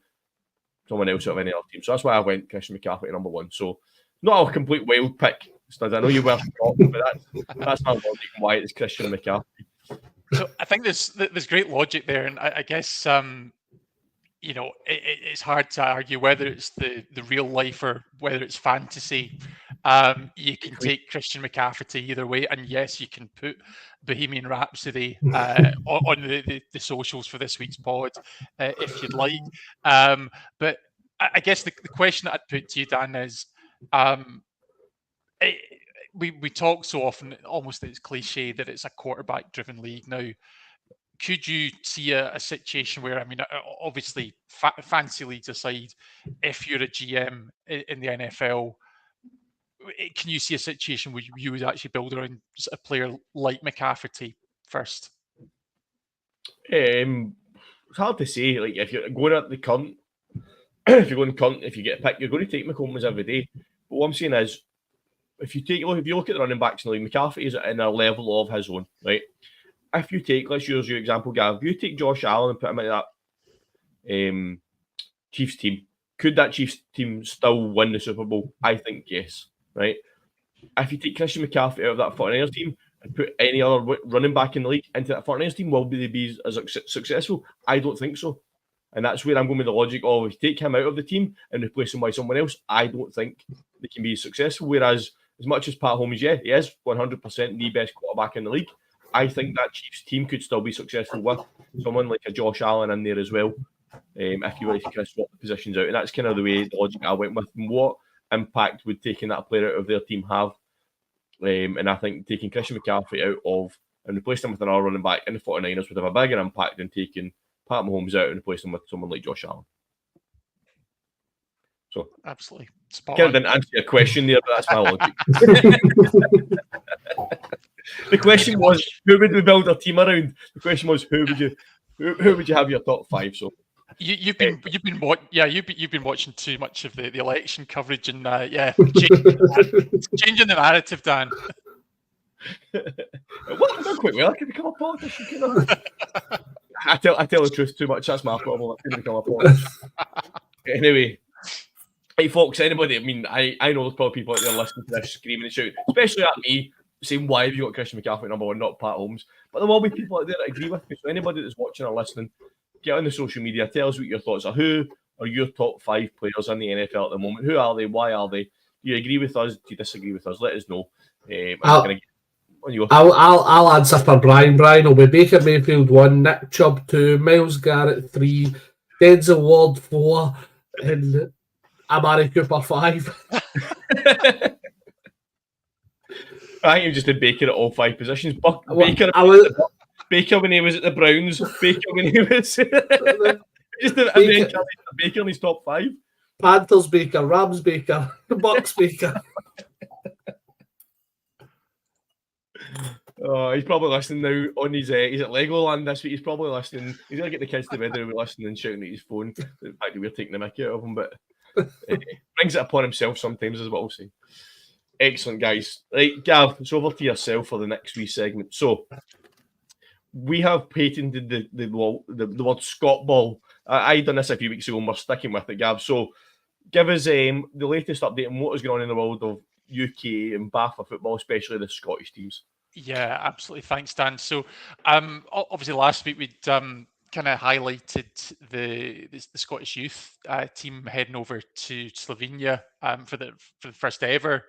someone else out of any other team. So that's why I went Christian McCaffrey number one. So not a complete wild pick, Studs. I know you were talking, but that's my logic why it's Christian McCaffrey. So I think there's great logic there, and I guess it's hard to argue whether it's the real life or whether it's fantasy. You can take Christian McCaffrey to either way, and yes, you can put Bohemian Rhapsody on the socials for this week's pod if you'd like. But I guess the question that I'd put to you, Dan, is we talk so often, almost that it's cliche, that it's a quarterback-driven league now. Could you see a situation where, I mean, obviously, fancy leagues aside, if you're a GM in the NFL, can you see a situation where you would actually build around a player like McCaffrey first? It's hard to say. Like, if you're going at the current, if you get a pick, you're going to take Mahomes every day. But what I'm saying is, if you look at the running backs in the league, McCaffrey is in a level of his own, right? If you take, let's use your example, Gav, if you take Josh Allen and put him into that Chiefs team, could that Chiefs team still win the Super Bowl? I think yes, right? If you take Christian McCaffrey out of that 49ers team and put any other running back in the league into that 49ers team, will they be as successful? I don't think so. And that's where I'm going with the logic of, if you take him out of the team and replace him by someone else, I don't think they can be successful. Whereas, as much as Pat Mahomes, yeah, he is 100% the best quarterback in the league, I think that Chiefs team could still be successful with someone like a Josh Allen in there as well, if you were to kind of swap the positions out. And that's kind of the way, the logic I went with. And what impact would taking that player out of their team have? And I think taking Christian McCaffrey out of and replacing him with another running back in the 49ers would have a bigger impact than taking Pat Mahomes out and replacing him with someone like Josh Allen. So absolutely. Kind of didn't answer your question there, but that's my logic. The question was, who would we build our team around? The question was, who would you have your top five? So you've been watching too much of the election coverage, and changing the narrative, Dan. Well, I've done quite well. I could become a politician. I tell the truth too much. That's my problem. I couldn't become a politician. Anyway. Hey folks, anybody, I mean, I know there's probably people out there listening to this screaming and shouting, especially at me, saying, why have you got Christian McCaffrey number one, not Pat Mahomes? But there will be people out there that agree with me. So anybody that's watching or listening, get on the social media, tell us what your thoughts are. Who are your top 5 players in the NFL at the moment? Who are they? Why are they? Do you agree with us? Do you disagree with us? Let us know. I'll answer for Brian. Brian will be Baker Mayfield 1, Nick Chubb 2, Myles Garrett 3, Denzel Ward 4, and Amari Cooper 5. I think you just did Baker at all 5 positions. Baker when he was at the Browns. Baker when he was just Baker in his top 5. Panthers Baker, Rams Baker, Bucks Baker. Oh, he's probably listening now on his. He's at Legoland this week. He's probably listening. He's gonna get the kids to bed and be listening and shouting at his phone. The fact that we're taking the mickey out of him, but Brings it upon himself sometimes, is what I'll say. Excellent, guys. Right, Gav, it's over to yourself for the next wee segment. So, we have patented the word Scott Ball. I done this a few weeks ago, and we're sticking with it, Gav. So, give us the latest update on what is going on in the world of UK and BAFA football, especially the Scottish teams. Yeah, absolutely. Thanks, Dan. So, obviously, last week we'd kind of highlighted the Scottish youth team heading over to Slovenia for the first ever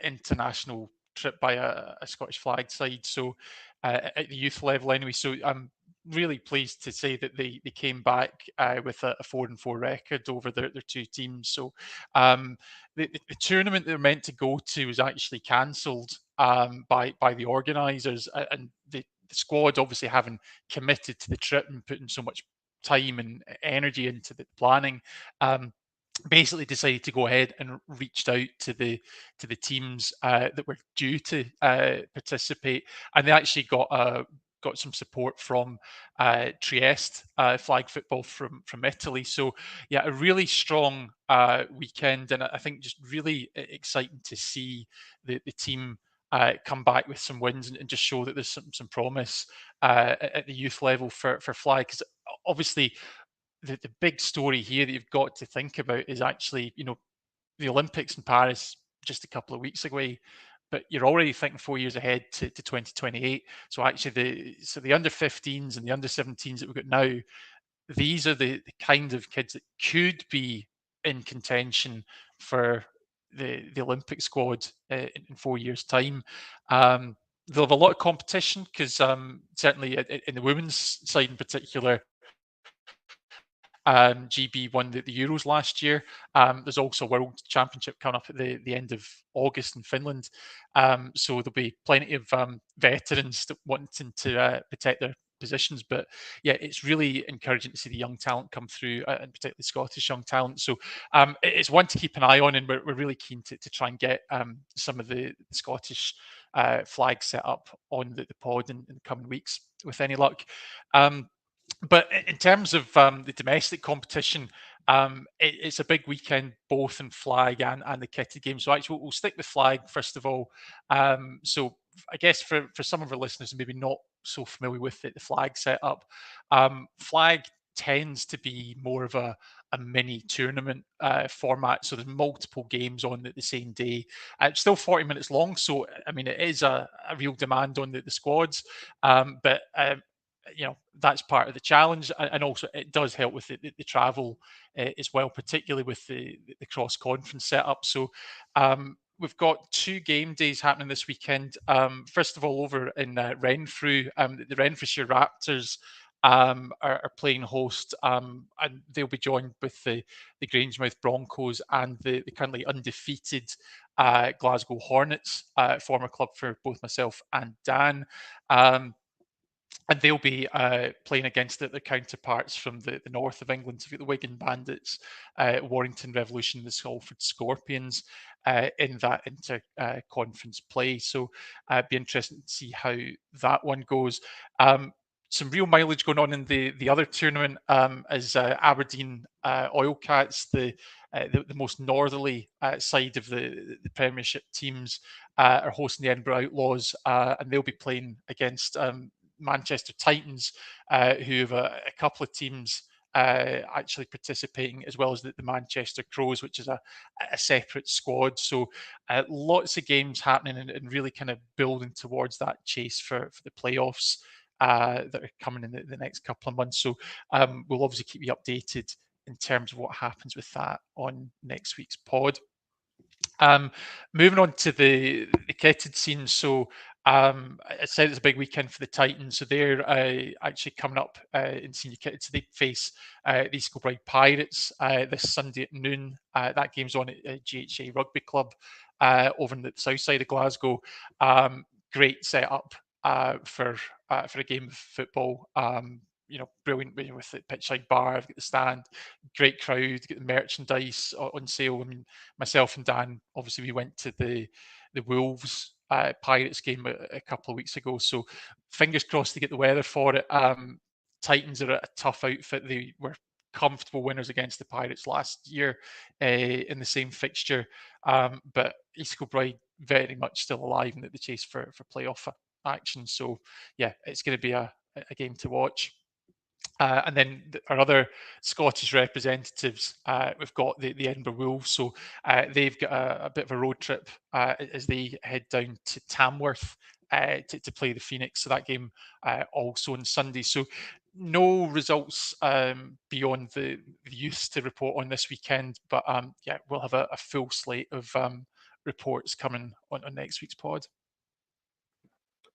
international trip by a Scottish flag side. So, at the youth level, anyway. So, I'm really pleased to say that they came back with a 4-4 record over their two teams. So, the tournament they were meant to go to was actually cancelled by the organisers, and the squad obviously having committed to the trip and putting so much time and energy into the planning. Basically decided to go ahead and reached out to the teams that were due to participate, and they actually got some support from Trieste flag football from Italy. So yeah, a really strong weekend, and I think just really exciting to see the team come back with some wins and just show that there's some promise at the youth level for flag. Because obviously the big story here that you've got to think about is actually, the Olympics in Paris just a couple of weeks away, but you're already thinking 4 years ahead to 2028. So actually the under 15s and the under 17s that we've got now, these are the kind of kids that could be in contention for the Olympic squad in 4 years' time. They'll have a lot of competition because certainly in the women's side in particular, GB won the Euros last year. There's also a World Championship coming up at the end of August in Finland. So there'll be plenty of veterans wanting to protect their positions. But yeah, it's really encouraging to see the young talent come through, and particularly Scottish young talent. So it's one to keep an eye on, and we're really keen to try and get some of the Scottish flags set up on the pod in the coming weeks with any luck. But in terms of the domestic competition, it's a big weekend both in flag and the kitted game. So actually, we'll stick with flag first of all. So I guess for some of our listeners maybe not so familiar with it, the flag setup, flag tends to be more of a mini tournament format. So there's multiple games on at the same day. It's still 40 minutes long, so I mean it is a real demand on the squads, but that's part of the challenge, and also it does help with the travel as well, particularly with the cross conference setup. So we've got 2 game days happening this weekend. First of all, over in Renfrew, the Renfrewshire Raptors are playing host, and they'll be joined with the Grangemouth Broncos and the currently undefeated Glasgow Hornets, former club for both myself and Dan. And they'll be playing against their counterparts from the north of England. So, the Wigan Bandits, Warrington Revolution, the Salford Scorpions in that inter-conference play. So, be interesting to see how that one goes. Some real mileage going on in the other tournament as Aberdeen Oil Cats, the most northerly side of the Premiership teams, are hosting the Edinburgh Outlaws, and they'll be playing against Manchester Titans, who have a couple of teams actually participating, as well as the Manchester Crows, which is a separate squad. So lots of games happening and really kind of building towards that chase for the playoffs that are coming in the next couple of months. So we'll obviously keep you updated in terms of what happens with that on next week's pod. Moving on to the kitted scene. So I said it's a big weekend for the Titans. So they're actually coming up in senior kitted. So they face the East Kilbride Pirates this Sunday at noon. That game's on at GHA Rugby Club over on the south side of Glasgow. Great setup for a game of football. Brilliant with the pitchside bar, the stand, great crowd, get the merchandise on sale. I mean, myself and Dan, obviously, we went to the Wolves Pirates game a couple of weeks ago. So fingers crossed to get the weather for it. Titans are a tough outfit. They were comfortable winners against the Pirates last year in the same fixture. But East Kilbride very much still alive and at the chase for playoff action. So yeah, it's going to be a game to watch. And then our other Scottish representatives, we've got the Edinburgh Wolves. So they've got a bit of a road trip as they head down to Tamworth to play the Phoenix. So that game also on Sunday. So no results beyond the youths to report on this weekend. But yeah, we'll have a full slate of reports coming on next week's pod.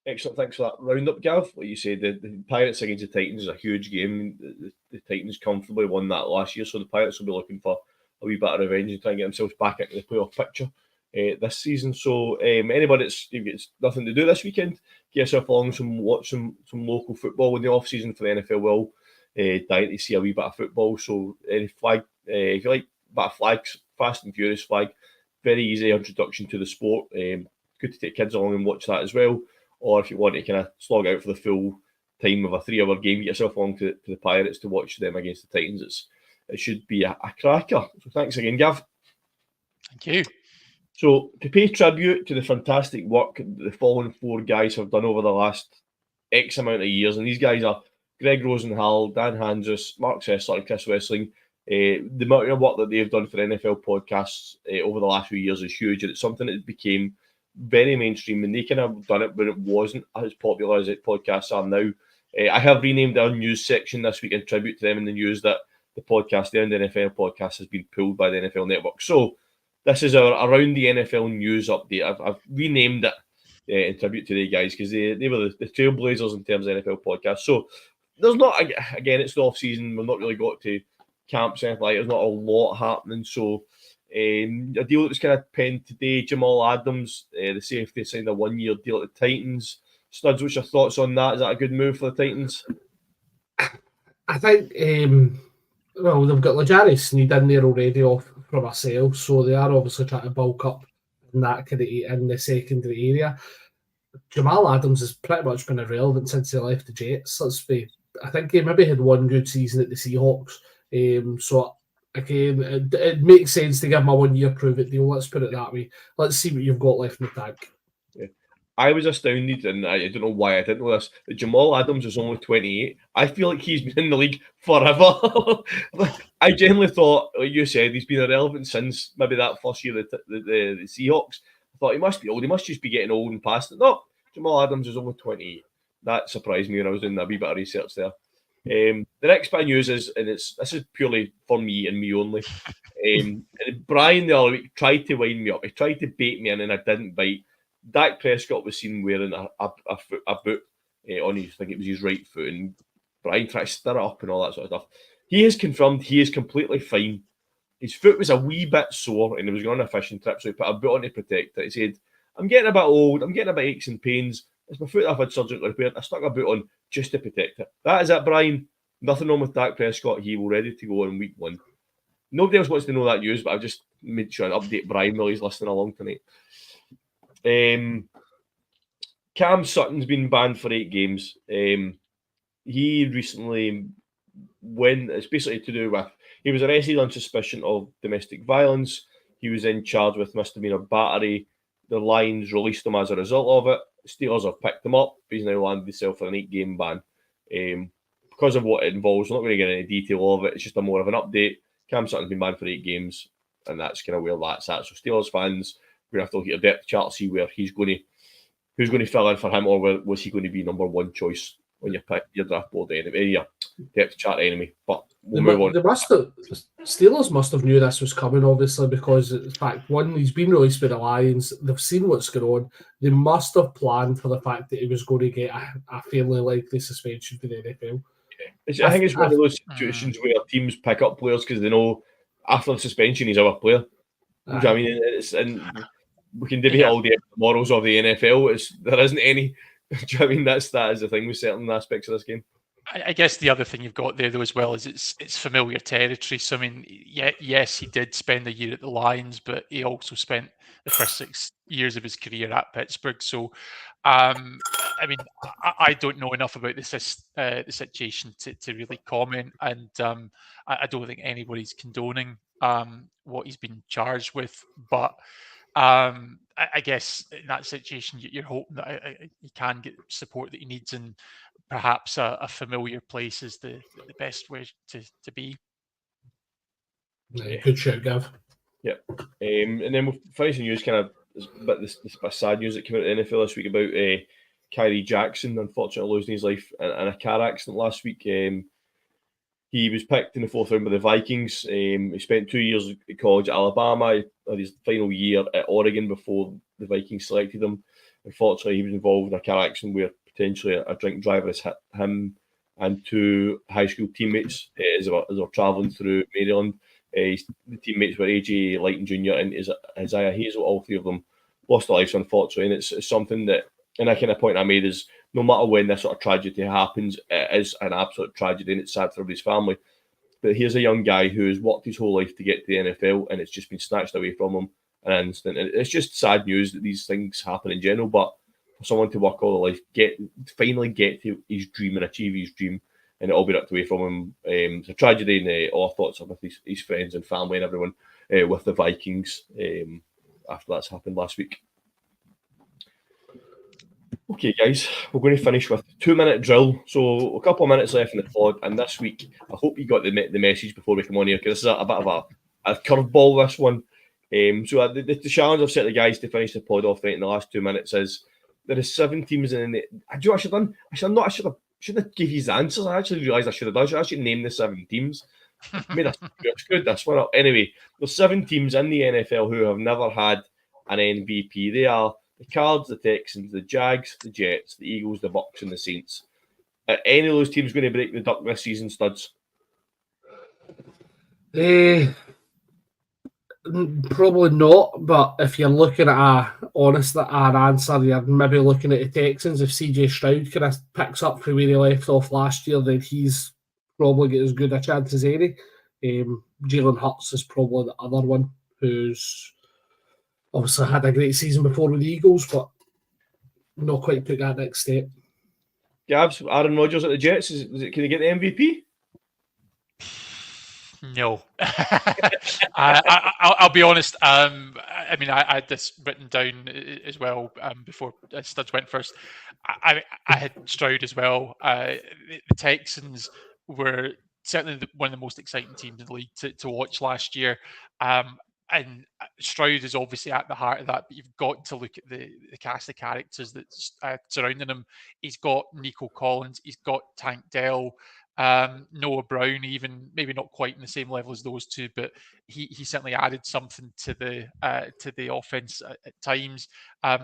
Excellent, thanks for that roundup, Gav. Like you said, the Pirates against the Titans is a huge game. The Titans comfortably won that last year, so the Pirates will be looking for a wee bit of revenge and try and get themselves back into the playoff picture this season. So anybody that's nothing to do this weekend, get yourself along watch some local football in the off season for the NFL. Will dying to see a wee bit of football. So any flag, if you like a bit of flags, Fast and Furious flag, very easy introduction to the sport. Good to take kids along and watch that as well. Or if you want to kind of slog out for the full time of a 3-hour game, get yourself along to the Pirates to watch them against the Titans. It should be a cracker. So thanks again, Gav. Thank you. So to pay tribute to the fantastic work the following 4 guys have done over the last X amount of years, and these guys are Greg Rosenhall, Dan Hanzus, Mark Sessler, and Chris Wessling. The amount of work that they've done for NFL podcasts over the last few years is huge, and it's something that became very mainstream, and they kind of done it when it wasn't as popular as podcasts are now. I have renamed our news section this week in tribute to them in the news that the podcast, the NFL podcast, has been pulled by the NFL Network. So this is our Around the NFL news update. I've renamed it in tribute to the guys because they were the trailblazers in terms of NFL podcasts. So there's not, again, it's the off season. We've not really got to camps or anything like that. There's not a lot happening. So a deal that was kind of penned today, Jamal Adams, the safety, signed a 1-year deal at the Titans. Studs, what's your thoughts on that? Is that a good move for the Titans? I think, well, they've got L'Jarius Sneed in there already off from a sale, so they are obviously trying to bulk up in that kind of in the secondary area. Jamal Adams has pretty much been irrelevant since he left the Jets. I think he maybe had one good season at the Seahawks. So again, it makes sense to give him a 1-year prove-it deal. Let's put it that way. Let's see what you've got left in the tank. Yeah. I was astounded, and I don't know why I didn't know this, that Jamal Adams is only 28. I feel like he's been in the league forever. I genuinely thought, like you said, he's been irrelevant since maybe that first year the Seahawks. I thought he must be old. He must just be getting old and past it. No, Jamal Adams is only 28. That surprised me when I was doing a wee bit of research there. The next bit of news is, and this is purely for me and me only. Brian the other week tried to wind me up. He tried to bait me in, and I didn't bite. Dak Prescott was seen wearing a boot on his, I think it was his right foot, and Brian tried to stir it up and all that sort of stuff. He has confirmed he is completely fine. His foot was a wee bit sore, and he was going on a fishing trip, so he put a boot on to protect it. He said, "I'm getting a bit old. I'm getting a bit aches and pains. It's my foot I've had surgically repaired. I stuck a boot on just to protect it." That is it, Brian. Nothing wrong with Dak Prescott. He will ready to go in week 1. Nobody else wants to know that news, but I've just made sure and update Brian while he's listening along tonight. Cam Sutton's been banned for 8 games. He recently it's basically to do with, he was arrested on suspicion of domestic violence. He was in charge with misdemeanor battery. The Lions released him as a result of it. Steelers have picked him up. He's now landed himself for an 8-game ban. Because of what it involves, we're not going to get any detail of it. It's just a more of an update. Cam Sutton's been banned for 8 games, and that's kind of where that's at. So Steelers fans, we're going to have to look at a depth chart to see where who's going to fill in for him, or was he going to be number 1 choice on your draft board anyway, your depth chart anyway. But we'll move on. Steelers must have knew this was coming, obviously, because in fact, one, he's been released by the Lions. They've seen what's going on. They must have planned for the fact that he was going to get a fairly likely suspension for the NFL. I think it's one of those situations where teams pick up players because they know after the suspension he's our player. You know what I mean? And we can debate all day the morals of the NFL. There isn't any. Do you know what I mean? That is the thing with certain aspects of this game. I guess the other thing you've got there, though, as well, is it's familiar territory. So, I mean, yes, he did spend a year at the Lions, but he also spent the first 6 years of his career at Pittsburgh. So, I mean, I don't know enough about the situation to really comment, and I don't think anybody's condoning what he's been charged with. But I guess in that situation, you're hoping that he can get support that he needs, and perhaps a familiar place is the best way to be. Yeah, good shout, Gav. Yeah. And then we'll finish the news, kind of this bit of sad news that came out of the NFL this week about Kyrie Jackson, unfortunately losing his life in a car accident last week. He was picked in the 4th round by the Vikings. He spent 2 years at college at Alabama. He had his final year at Oregon before the Vikings selected him. Unfortunately, he was involved in a car accident where potentially a drink driver has hit him and 2 high school teammates as they were travelling through Maryland. The teammates were AJ Lighton Jr. and Isaiah Hazel. All 3 of them lost their lives, unfortunately. And it's something that, and that kind of point I made is, no matter when this sort of tragedy happens, it is an absolute tragedy and it's sad for everybody's family. But here's a young guy who has worked his whole life to get to the NFL and it's just been snatched away from him in an instant. And it's just sad news that these things happen in general, but for someone to work all their life, finally get to his dream and achieve his dream, and it all be ripped away from him. It's a tragedy, and all our thoughts are with his friends and family and everyone with the Vikings after that's happened last week. Okay, guys, we're going to finish with 2-minute drill. So a couple of minutes left in the pod, and this week, I hope you got the message before we come on here, because this is a bit of a curveball, this one. So the challenge I've set the guys to finish the pod off right in the last 2 minutes is there are 7 teams in the... I do what I should have done? I shouldn't have give you the answers. I actually realised I should have done. I should actually name the 7 teams. I screwed this one up. Anyway, there's 7 teams in the NFL who have never had an MVP. They are the Cards, the Texans, the Jags, the Jets, the Eagles, the Bucks, and the Saints. Are any of those teams going to break the duck this season, Studs? Probably not, but if you're looking at our answer, you're maybe looking at the Texans. If CJ Stroud kind of picks up from where he left off last year, then he's probably got as good a chance as any. Jalen Hurts is probably the other one who's obviously had a great season before with the Eagles, but not quite took that next step. Gabs, Aaron Rodgers at the Jets, can he get the MVP? No. I'll be honest. I mean, I had this written down as well before Studs went first. I had Stroud as well. The Texans were certainly one of the most exciting teams in the league to watch last year. And Stroud is obviously at the heart of that, but you've got to look at the cast of characters that's surrounding him. He's got Nico Collins, he's got Tank Dell, Noah Brown, even maybe not quite in the same level as those two, but he certainly added something to the offense at times.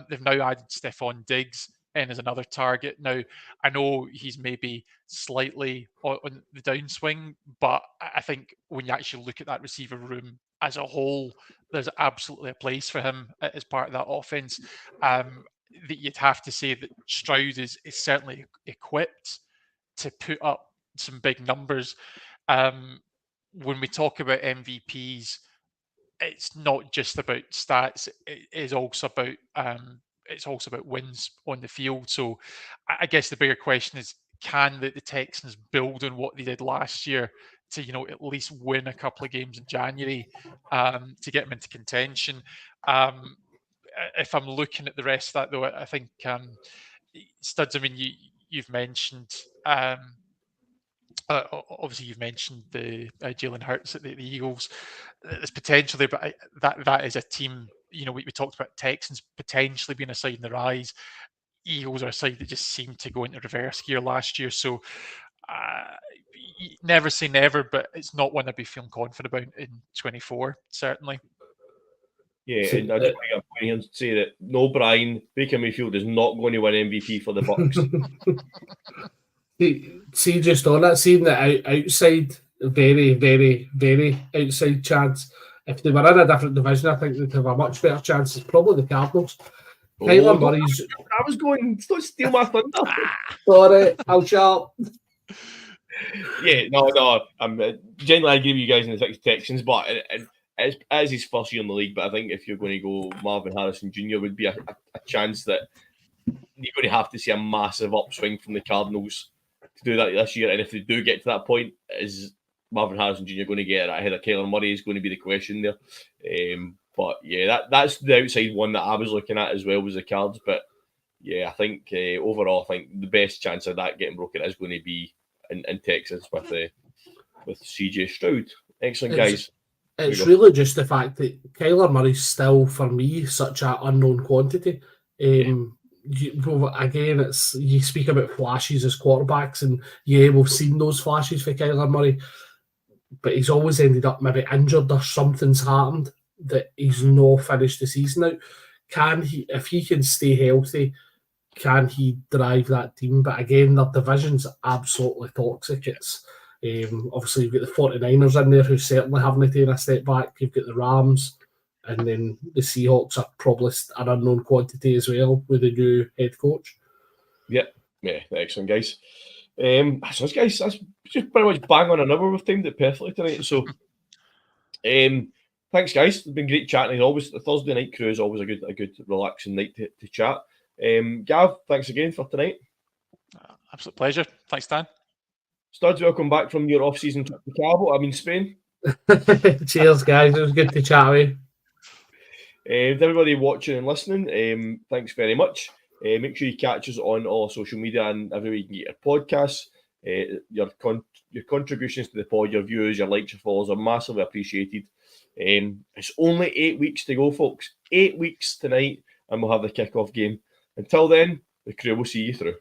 They've now added Stephon Diggs in as another target. Now, I know he's maybe slightly on the downswing, but I think when you actually look at that receiver room as a whole, there's absolutely a place for him as part of that offense. That you'd have to say that Stroud is certainly equipped to put up some big numbers. When we talk about MVPs, it's not just about stats. It is also about wins on the field. So I guess the bigger question is, can the Texans build on what they did last year to, at least win a couple of games in January to get them into contention? If I'm looking at the rest of that, though, I think Studs, I mean, you've mentioned obviously you've mentioned the Jalen Hurts at the Eagles. There's potential there, but that is a team. We talked about Texans potentially being a side in the rise. Eagles are a side that just seemed to go into reverse gear last year. So never say never, but it's not one I'd be feeling confident about in 24, certainly. Yeah, and I just want to here and say that no, Brian, Baker Mayfield is not going to win MVP for the Bucks. See, just on that, seeing the outside, very, very, very outside chance. If they were in a different division, I think they'd have a much better chance. It's probably the Cardinals. Kyler Murray's... I was going, don't steal my thunder. Sorry, I'll shut up. Yeah, no. I'm generally I agree with you guys in the Texans, but it's his first year in the league. But I think if you're going to go, Marvin Harrison Jr. would be a chance that you're going to have to see a massive upswing from the Cardinals to do that this year. And if they do get to that point, is Marvin Harrison Jr. going to get it ahead of Kyler Murray is going to be the question there. But yeah, that's the outside one that I was looking at as well, was the Cards. But yeah, I think overall, I think the best chance of that getting broken is going to be in Texas with CJ Stroud. Excellent, guys. It's really just the fact that Kyler Murray's still, for me, such an unknown quantity. It's you speak about flashes as quarterbacks, and yeah, we've seen those flashes for Kyler Murray, but he's always ended up maybe injured or something's happened that he's not finished the season out. Can he, if he can stay healthy, can he drive that team? But again, their division's absolutely toxic. It's obviously you've got the 49ers in there who certainly haven't taken a step back. You've got the Rams, and then the Seahawks are probably an unknown quantity as well with the new head coach. Yeah, excellent, guys. So guys, that's just pretty much bang on a number. We've timed it perfectly tonight. So, thanks, guys. It's been great chatting. Always, the Thursday night crew is always a good relaxing night to chat. Gav, thanks again for tonight. Absolute pleasure. Thanks, Dan. Studs, welcome back from your off-season trip to Cabo. I'm in Spain. Cheers, guys. It was good to chat with you. To everybody watching and listening, thanks very much. Make sure you catch us on all social media and everywhere you can get your podcasts. Your contributions to the pod, your viewers, your likes, your followers are massively appreciated. It's only 8 weeks to go, folks. 8 weeks tonight, and we'll have the kickoff game. Until then, the crew will see you through.